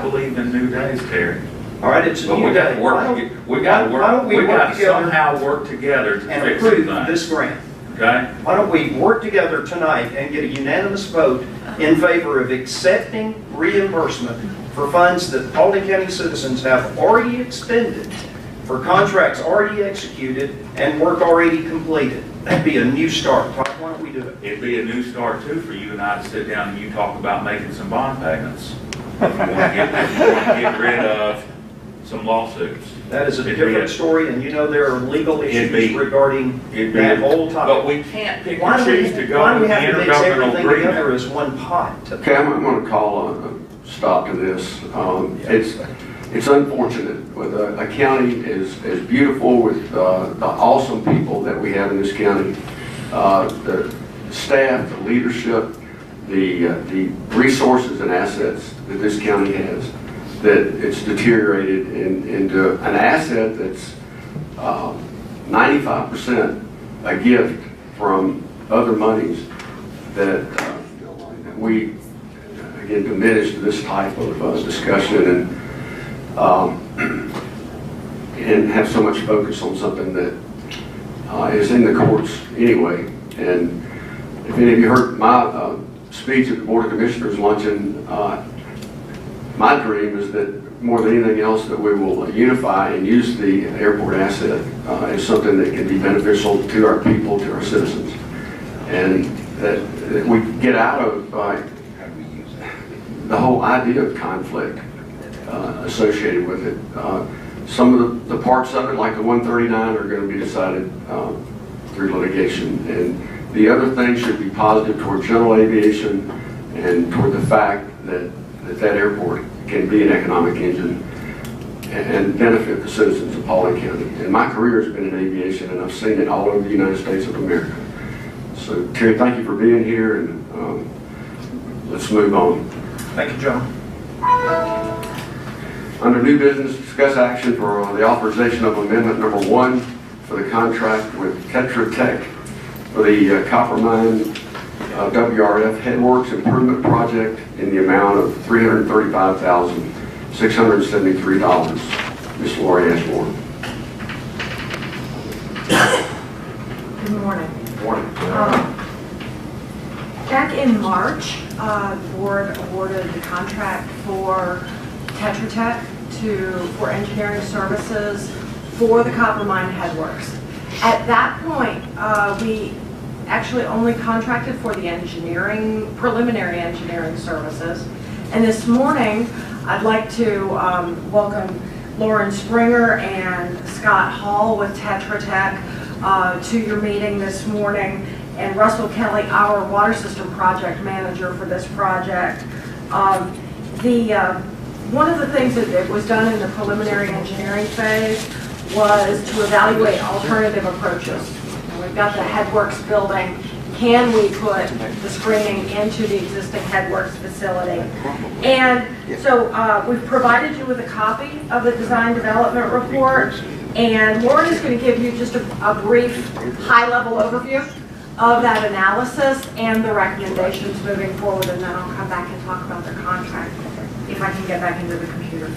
Speaker 13: believe in new days, Terry.
Speaker 11: All right, it's a
Speaker 13: But
Speaker 11: new
Speaker 13: we got
Speaker 11: day.
Speaker 13: to work, we got to
Speaker 11: why don't
Speaker 13: work,
Speaker 11: we
Speaker 13: we
Speaker 11: work
Speaker 13: got to
Speaker 11: together
Speaker 13: somehow work together to
Speaker 11: and
Speaker 13: fix
Speaker 11: approve
Speaker 13: things.
Speaker 11: this grant?
Speaker 13: Okay?
Speaker 11: Why don't we work together tonight and get a unanimous vote in favor of accepting reimbursement for funds that Paulding County citizens have already expended, for contracts already executed, and work already completed? That'd be a new start. Todd, why don't we do it?
Speaker 13: It'd be a new start too for you and I to sit down and you talk about making some bond payments. If you want to get rid of some lawsuits.
Speaker 11: That is a
Speaker 13: It'd be
Speaker 11: different story, and you know there are legal issues regarding that whole
Speaker 13: But
Speaker 11: topic.
Speaker 13: we can't pick
Speaker 11: Why
Speaker 13: and
Speaker 11: do we
Speaker 13: choose to go
Speaker 11: why do
Speaker 13: with
Speaker 11: we
Speaker 13: the
Speaker 11: have to mix
Speaker 13: intergovernmental
Speaker 11: everything together
Speaker 13: agreement.
Speaker 11: as one pot?
Speaker 1: Okay, I'm going to call a stop to this. It's unfortunate with a county as beautiful with the awesome people that we have in this county, the staff, the leadership, the resources and assets that this county has, that it's deteriorated into an asset that's 95% a gift from other monies that we, again, diminish this type of discussion and have so much focus on something that is in the courts anyway. And if any of you heard my speech at the Board of Commissioners luncheon, my dream is that more than anything else that we will unify and use the airport asset as something that can be beneficial to our people, to our citizens, and that we get out of the whole idea of conflict associated with it. Some of the parts of it, like the 139, are going to be decided through litigation, and the other things should be positive toward general aviation and toward the fact that that airport can be an economic engine and benefit the citizens of Paulding County. And my career has been in aviation, and I've seen it all over the United States of America. So Terry, thank you for being here, and let's move on.
Speaker 11: Thank you, John.
Speaker 1: Under new business, discuss action for the authorization of amendment number 1 for the contract with Tetra Tech for the copper mine WRF Headworks Improvement Project in the amount of $335,673. Ms. Lori Ashmore.
Speaker 14: Good morning.
Speaker 1: Morning.
Speaker 14: Back in March, the board awarded the contract for Tetra Tech for engineering services for the copper mine headworks. At that point, we actually only contracted for the preliminary engineering services. And this morning, I'd like to welcome Lauren Springer and Scott Hall with Tetra Tech to your meeting this morning, and Russell Kelly, our water system project manager for this project. One of the things that was done in the preliminary engineering phase was to evaluate alternative approaches. And we've got the headworks building. Can we put the screening into the existing headworks facility? And so we've provided you with a copy of the design development report, and Lauren is going to give you just a brief high-level overview of that analysis and the recommendations moving forward, and then I'll come back and talk about the contract, if I can get back into the computer.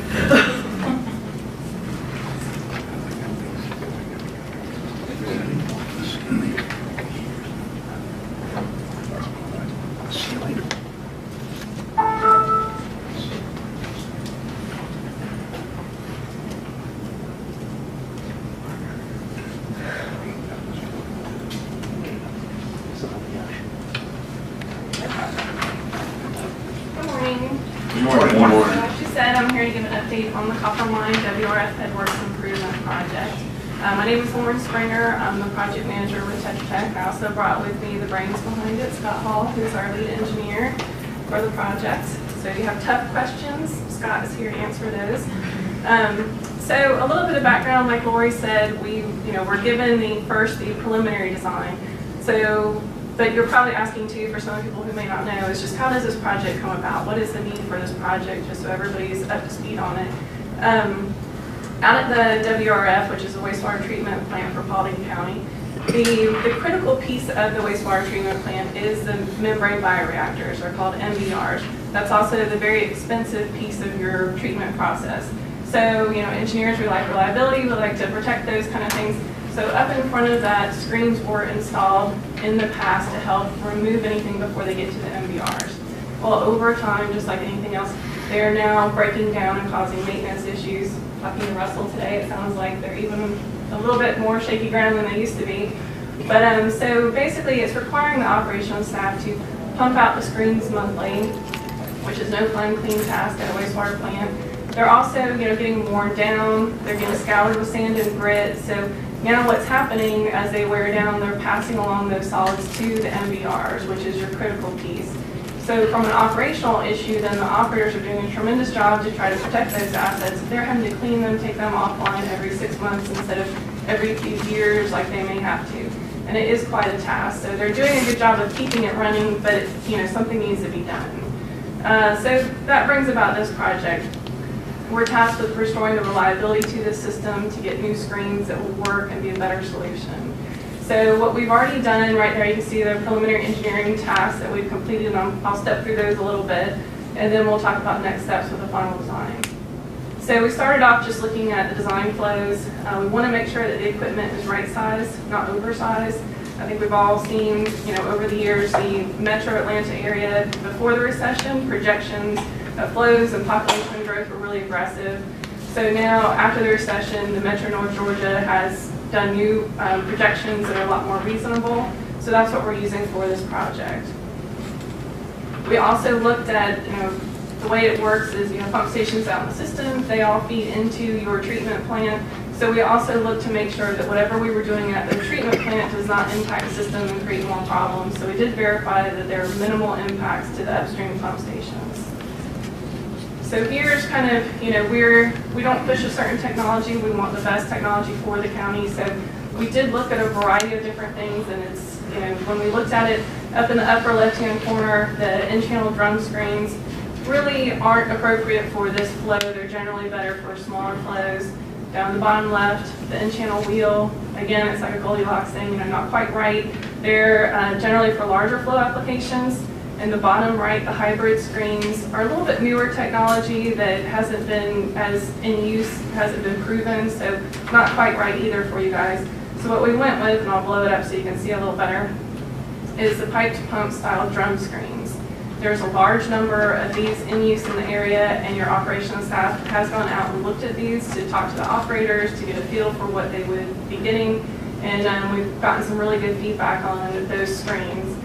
Speaker 15: Like she said, I'm here to give an update on the copper mine WRF Headworks Improvement Project. My name is Lauren Springer. I'm the project manager with Tetra Tech. I also brought with me the brains behind it, Scott Hall, who's our lead engineer for the project. So if you have tough questions, Scott is here to answer those. So a little bit of background, like Lori said, we're given the preliminary design. So But you're probably asking too, for some people who may not know, is just how does this project come about? What is the need for this project, just so everybody's up to speed on it. Out at the WRF, which is a wastewater treatment plant for Paulding County, the critical piece of the wastewater treatment plant is the membrane bioreactors, or called MBRs. That's also the very expensive piece of your treatment process. So, you know, engineers, we like reliability, we like to protect those kind of things. So up in front of that, screens were installed in the past to help remove anything before they get to the MBRs. Well, over time, just like anything else, they are now breaking down and causing maintenance issues. Talking to Russell today, it sounds like they're even a little bit more shaky ground than they used to be. But so basically, it's requiring the operational staff to pump out the screens monthly, which is no fun, clean task at a wastewater plant. They're also, you know, getting worn down. They're getting scoured with sand and grit. So now what's happening as they wear down, they're passing along those solids to the MBRs, which is your critical piece. So from an operational issue, then the operators are doing a tremendous job to try to protect those assets. They're having to clean them, take them offline every 6 months instead of every few years like they may have to. And it is quite a task. So they're doing a good job of keeping it running, but you know, something needs to be done. So that brings about this project. We're tasked with restoring the reliability to this system to get new screens that will work and be a better solution. So what we've already done, right there you can see the preliminary engineering tasks that we've completed. I'll step through those a little bit, and then we'll talk about next steps with the final design. So we started off just looking at the design flows. We want to make sure that the equipment is right size, not oversized. I think we've all seen, you know, over the years, the metro Atlanta area before the recession, projections of flows and population growth were really aggressive. So now, after the recession, the Metro North Georgia has done new projections that are a lot more reasonable. So that's what we're using for this project. We also looked at, you know, the way it works is, you know, pump stations out in the system, they all feed into your treatment plant. So we also looked to make sure that whatever we were doing at the treatment plant does not impact the system and create more problems. So we did verify that there are minimal impacts to the upstream pump stations. So here's kind of, you know, we don't push a certain technology. We want the best technology for the county. So we did look at a variety of different things, and it's, you know, when we looked at it up in the upper left-hand corner, the in-channel drum screens really aren't appropriate for this flow. They're generally better for smaller flows. Down the bottom left, the in-channel wheel, again, it's like a Goldilocks thing, you know, not quite right. They're generally for larger flow applications. And the bottom right, the hybrid screens are a little bit newer technology that hasn't been as in use, hasn't been proven, so not quite right either for you guys. So what we went with, and I'll blow it up so you can see a little better, is the piped pump style drum screens. There's a large number of these in use in the area, and your operations staff has gone out and looked at these to talk to the operators to get a feel for what they would be getting, and we've gotten some really good feedback on those screens.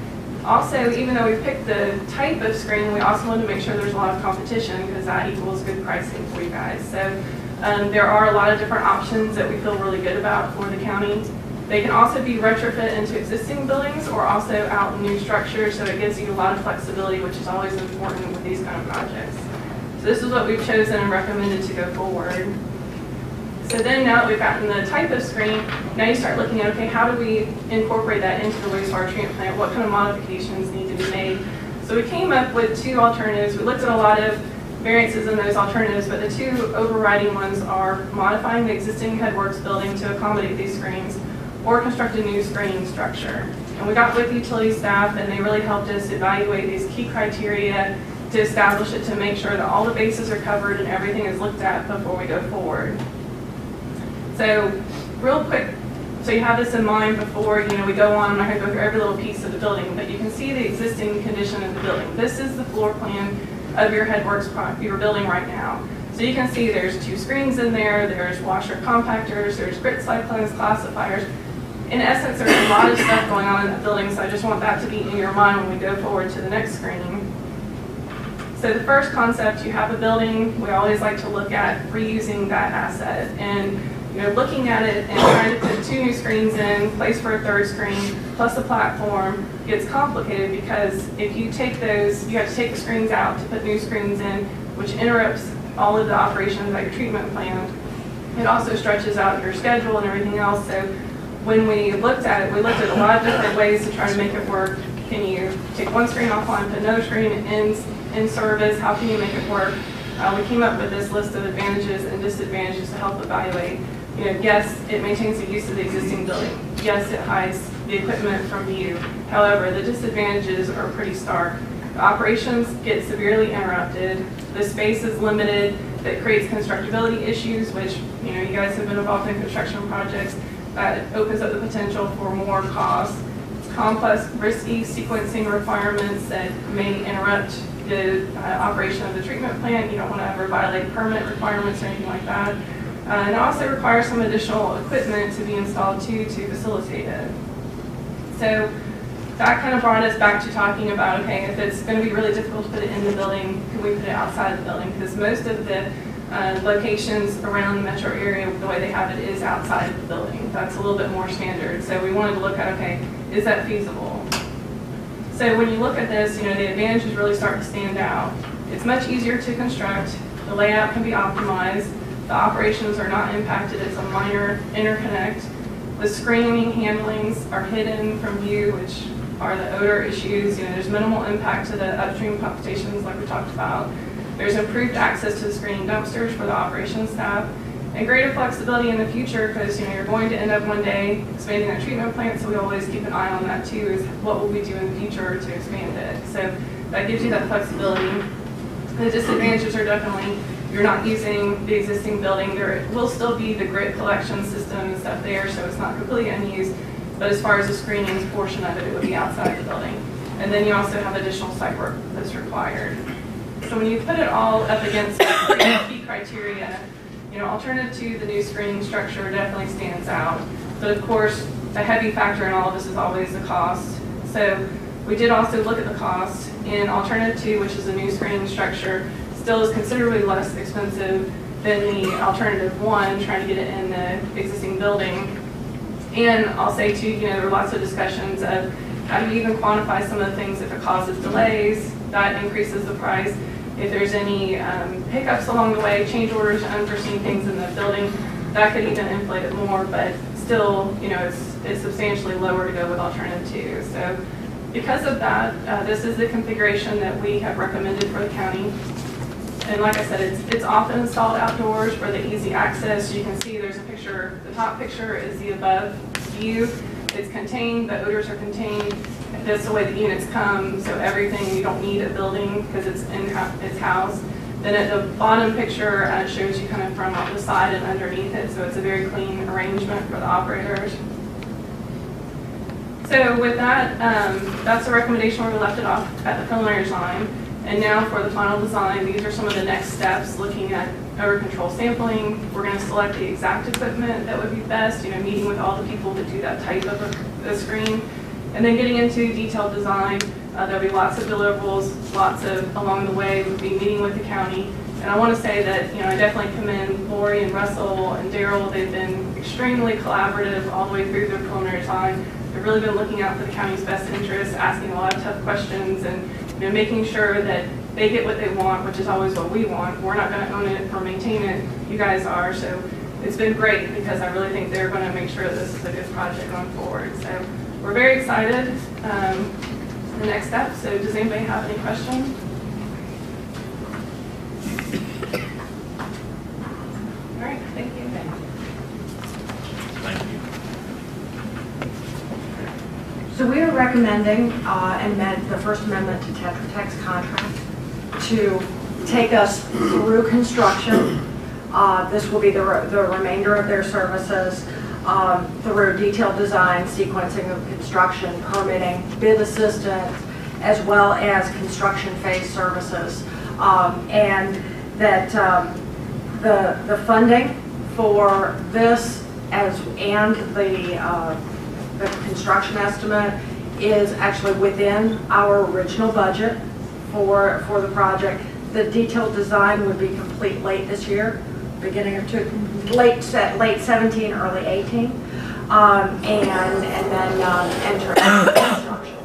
Speaker 15: Also, even though we picked the type of screen, we also wanted to make sure there's a lot of competition because that equals good pricing for you guys. So there are a lot of different options that we feel really good about for the county. They can also be retrofit into existing buildings or also out in new structures, so it gives you a lot of flexibility, which is always important with these kind of projects. So this is what we've chosen and recommended to go forward. So then now that we've gotten the type of screen, now you start looking at, okay, how do we incorporate that into the wastewater treatment plant? What kind of modifications need to be made? So we came up with two alternatives. We looked at a lot of variances in those alternatives, but the two overriding ones are modifying the existing headworks building to accommodate these screens or construct a new screening structure. And we got with utility staff, and they really helped us evaluate these key criteria to establish it to make sure that all the bases are covered and everything is looked at before we go forward. So real quick, so you have this in mind before, you know, we go on. I'm not going to go through every little piece of the building, but you can see the existing condition of the building. This is the floor plan of your headworks you're building right now. So you can see there's two screens in there, there's washer compactors, there's grit cyclones, classifiers. In essence, there's a lot of stuff going on in the building, so I just want that to be in your mind when we go forward to the next screen. So the first concept, you have a building, we always like to look at reusing that asset. And you know, looking at it and trying to put two new screens in, place for a third screen, plus a platform, gets complicated because if you take those, you have to take the screens out to put new screens in, which interrupts all of the operations at your treatment plant. It also stretches out your schedule and everything else. So when we looked at it, we looked at a lot of different ways to try to make it work. Can you take one screen offline, put another screen in service? How can you make it work? We came up with this list of advantages and disadvantages to help evaluate. You know, yes, it maintains the use of the existing building. Yes, it hides the equipment from view. However, the disadvantages are pretty stark. The operations get severely interrupted. The space is limited. That creates constructability issues, which, you know, you guys have been involved in construction projects. That opens up the potential for more costs. It's complex, risky sequencing requirements that may interrupt the operation of the treatment plant. You don't want to ever violate permit requirements or anything like that. And it also requires some additional equipment to be installed too to facilitate it. So that kind of brought us back to talking about, okay, if it's going to be really difficult to put it in the building, can we put it outside the building? Because most of the locations around the metro area, the way they have it is outside of the building. That's a little bit more standard. So we wanted to look at, okay, is that feasible? So when you look at this, you know, the advantages really start to stand out. It's much easier to construct. The layout can be optimized. The operations are not impacted. It's a minor interconnect. The screening handlings are hidden from view, which are the odor issues. You know, there's minimal impact to the upstream pump stations like we talked about. There's improved access to the screening dumpsters for the operations staff, and greater flexibility in the future because, you know, you're going to end up one day expanding that treatment plant, so we always keep an eye on that too, is what will we do in the future to expand it. So that gives you that flexibility. The disadvantages are definitely you're not using the existing building. There will still be the grit collection system and stuff there, so it's not completely unused. But as far as the screening portion of it, it would be outside the building. And then you also have additional site work that's required. So when you put it all up against the key criteria, you know, alternative to the new screening structure definitely stands out. But of course, a heavy factor in all of this is always the cost. So we did also look at the cost. In alternative 2, which is a new screening structure, still is considerably less expensive than the alternative 1, trying to get it in the existing building. And I'll say too, you know, there were lots of discussions of how do you even quantify some of the things if it causes delays, that increases the price. If there's any hiccups along the way, change orders, unforeseen things in the building, that could even inflate it more, but still, you know, it's substantially lower to go with alternative 2. So because of that, this is the configuration that we have recommended for the county. And like I said, it's often installed outdoors for the easy access. You can see there's a picture, the top picture is the above view. It's contained, the odors are contained. That's the way the units come, so everything, you don't need a building because it's housed. Then at the bottom picture, it shows you kind of from off the side and underneath it, so it's a very clean arrangement for the operators. So with that, that's the recommendation where we left it off at the preliminary design. And now for the final design, these are some of the next steps looking at odor control sampling. We're going to select the exact equipment that would be best, you know, meeting with all the people to do that type of a screen. And then getting into detailed design, there'll be lots of deliverables, lots of, along the way, we'll be meeting with the county. And I want to say that, you know, I definitely commend Lori and Russell and Daryl. They've been extremely collaborative all the way through their preliminary design. They've really been looking out for the county's best interests, asking a lot of tough questions, and, you know, making sure that they get what they want, which is always what we want. We're not going to own it or maintain it. You guys are. So it's been great because I really think they're going to make sure this is a good project going forward. So we're very excited. The next step. So does anybody have any questions? All right. Thank you.
Speaker 12: Thank you.
Speaker 14: So we are recommending the First Amendment to Tetra Tech's contract to take us through construction. This will be the remainder of their services through detailed design, sequencing of construction, permitting, bid assistance, as well as construction phase services. And that the funding for this and the construction estimate is actually within our original budget for the project. The detailed design would be complete late this year, beginning of late 17, early 18, and then enter construction.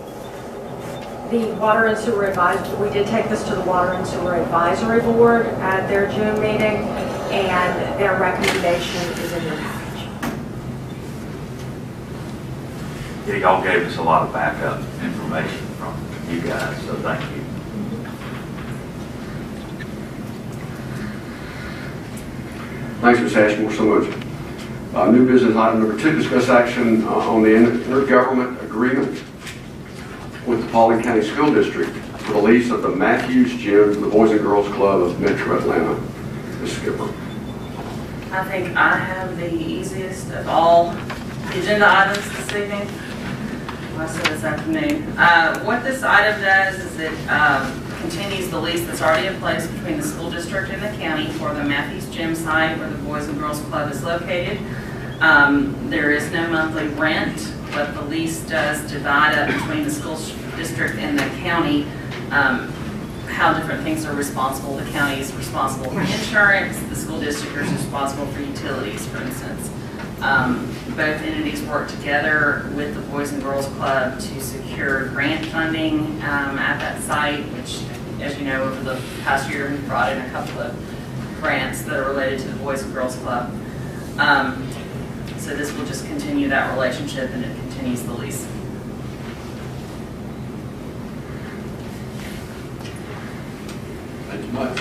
Speaker 14: The Water and Sewer Advisory, we did take this to the Water and Sewer Advisory Board at their June meeting, and their recommendation is in your package.
Speaker 8: y'all gave us a lot of backup information from you guys, so thank you.
Speaker 1: Thanks, Ms. Ashmore, so much. New business item number 2, discuss action on the intergovernment agreement with the Paulding County School District for the lease of the Matthews Gym for the Boys and Girls Club of Metro Atlanta. Ms. Skipper.
Speaker 4: I think I have the easiest of all agenda items this evening. Well, I said this afternoon. What this item does is it continues the lease that's already in place between the school district and the county for the Matthews Gym site where the Boys and Girls Club is located. There is no monthly rent, but the lease does divide up between the school district and the county how different things are responsible. The county is responsible for insurance, the school district is responsible for utilities, for instance. Both entities work together with the Boys and Girls Club to secure grant funding at that site, which, as you know, over the past year, we've brought in a couple of grants that are related to the Boys and Girls Club. So this will just continue that relationship, and it continues the lease.
Speaker 1: Thank you much.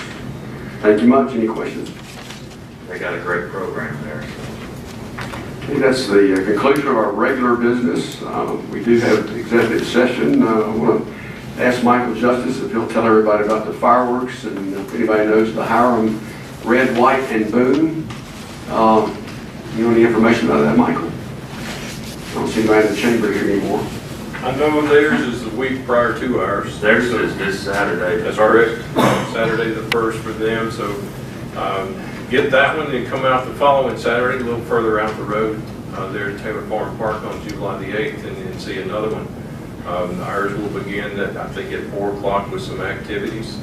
Speaker 1: Thank you much. Any questions?
Speaker 8: They got a great program there.
Speaker 1: Okay, that's the conclusion of our regular business. We do have the executive session. I want to ask Michael Justice if he'll tell everybody about the fireworks, and if anybody knows the Hiram Red, White, and Boom. You know any information about that, Michael? I don't see anybody in the chamber here anymore.
Speaker 16: I know theirs is the week prior to ours.
Speaker 8: Theirs is this Saturday.
Speaker 16: That's correct. Saturday the 1st for them. So get that one and come out the following Saturday, a little further out the road, there at Taylor Farm Park on July the 8th, and then see another one. Ours will begin, I think, at 4 o'clock with some activities.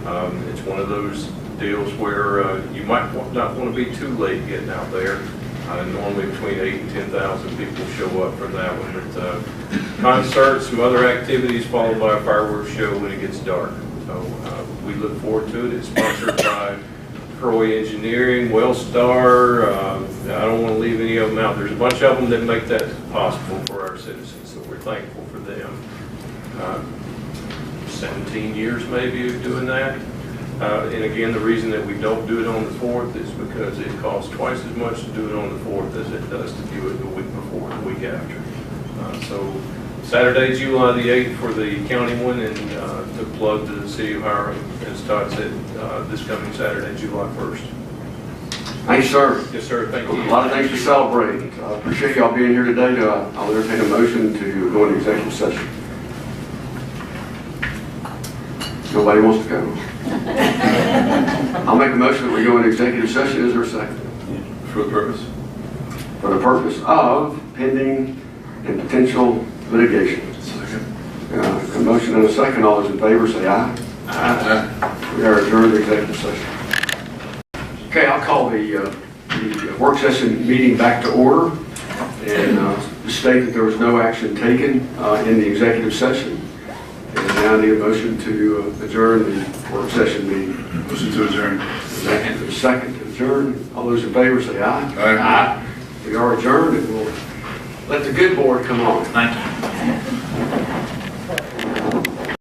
Speaker 16: It's one of those deals where you might not want to be too late getting out there. Normally between 8,000 and 10,000 people show up for that one. But concerts, some other activities, followed by a fireworks show when it gets dark. So we look forward to it. It's sponsored by Croy Engineering, Wellstar. I don't want to leave any of them out. There's a bunch of them that make that possible for our citizens, so we're thankful for them. 17 years maybe of doing that. And again, the reason that we don't do it on the 4th is because it costs twice as much to do it on the 4th as it does to do it the week before, the week after. So Saturday, July the 8th for the county one, and to plug the city of Hiram, as Todd said, this coming Saturday, July 1st.
Speaker 1: Thanks, sir.
Speaker 16: Yes, sir. Thank you.
Speaker 1: A lot of things to celebrate. I appreciate y'all being here today. I'll entertain a motion to go into executive session. Nobody wants to go. I'll make a motion that we go into executive session. Is there a second?
Speaker 16: For the purpose?
Speaker 1: For the purpose of pending and potential litigation.
Speaker 16: Second.
Speaker 1: A motion and a second. All those in favor say aye. Aye. We are adjourned to executive session. Okay, I'll call the work session meeting back to order and state that there was no action taken in the executive session. And now I need a motion to adjourn the work session meeting.
Speaker 16: Motion to adjourn.
Speaker 1: Second to adjourn. All those in favor say aye.
Speaker 16: Aye.
Speaker 1: We are adjourned, and we'll let the good board come on.
Speaker 8: Thank you.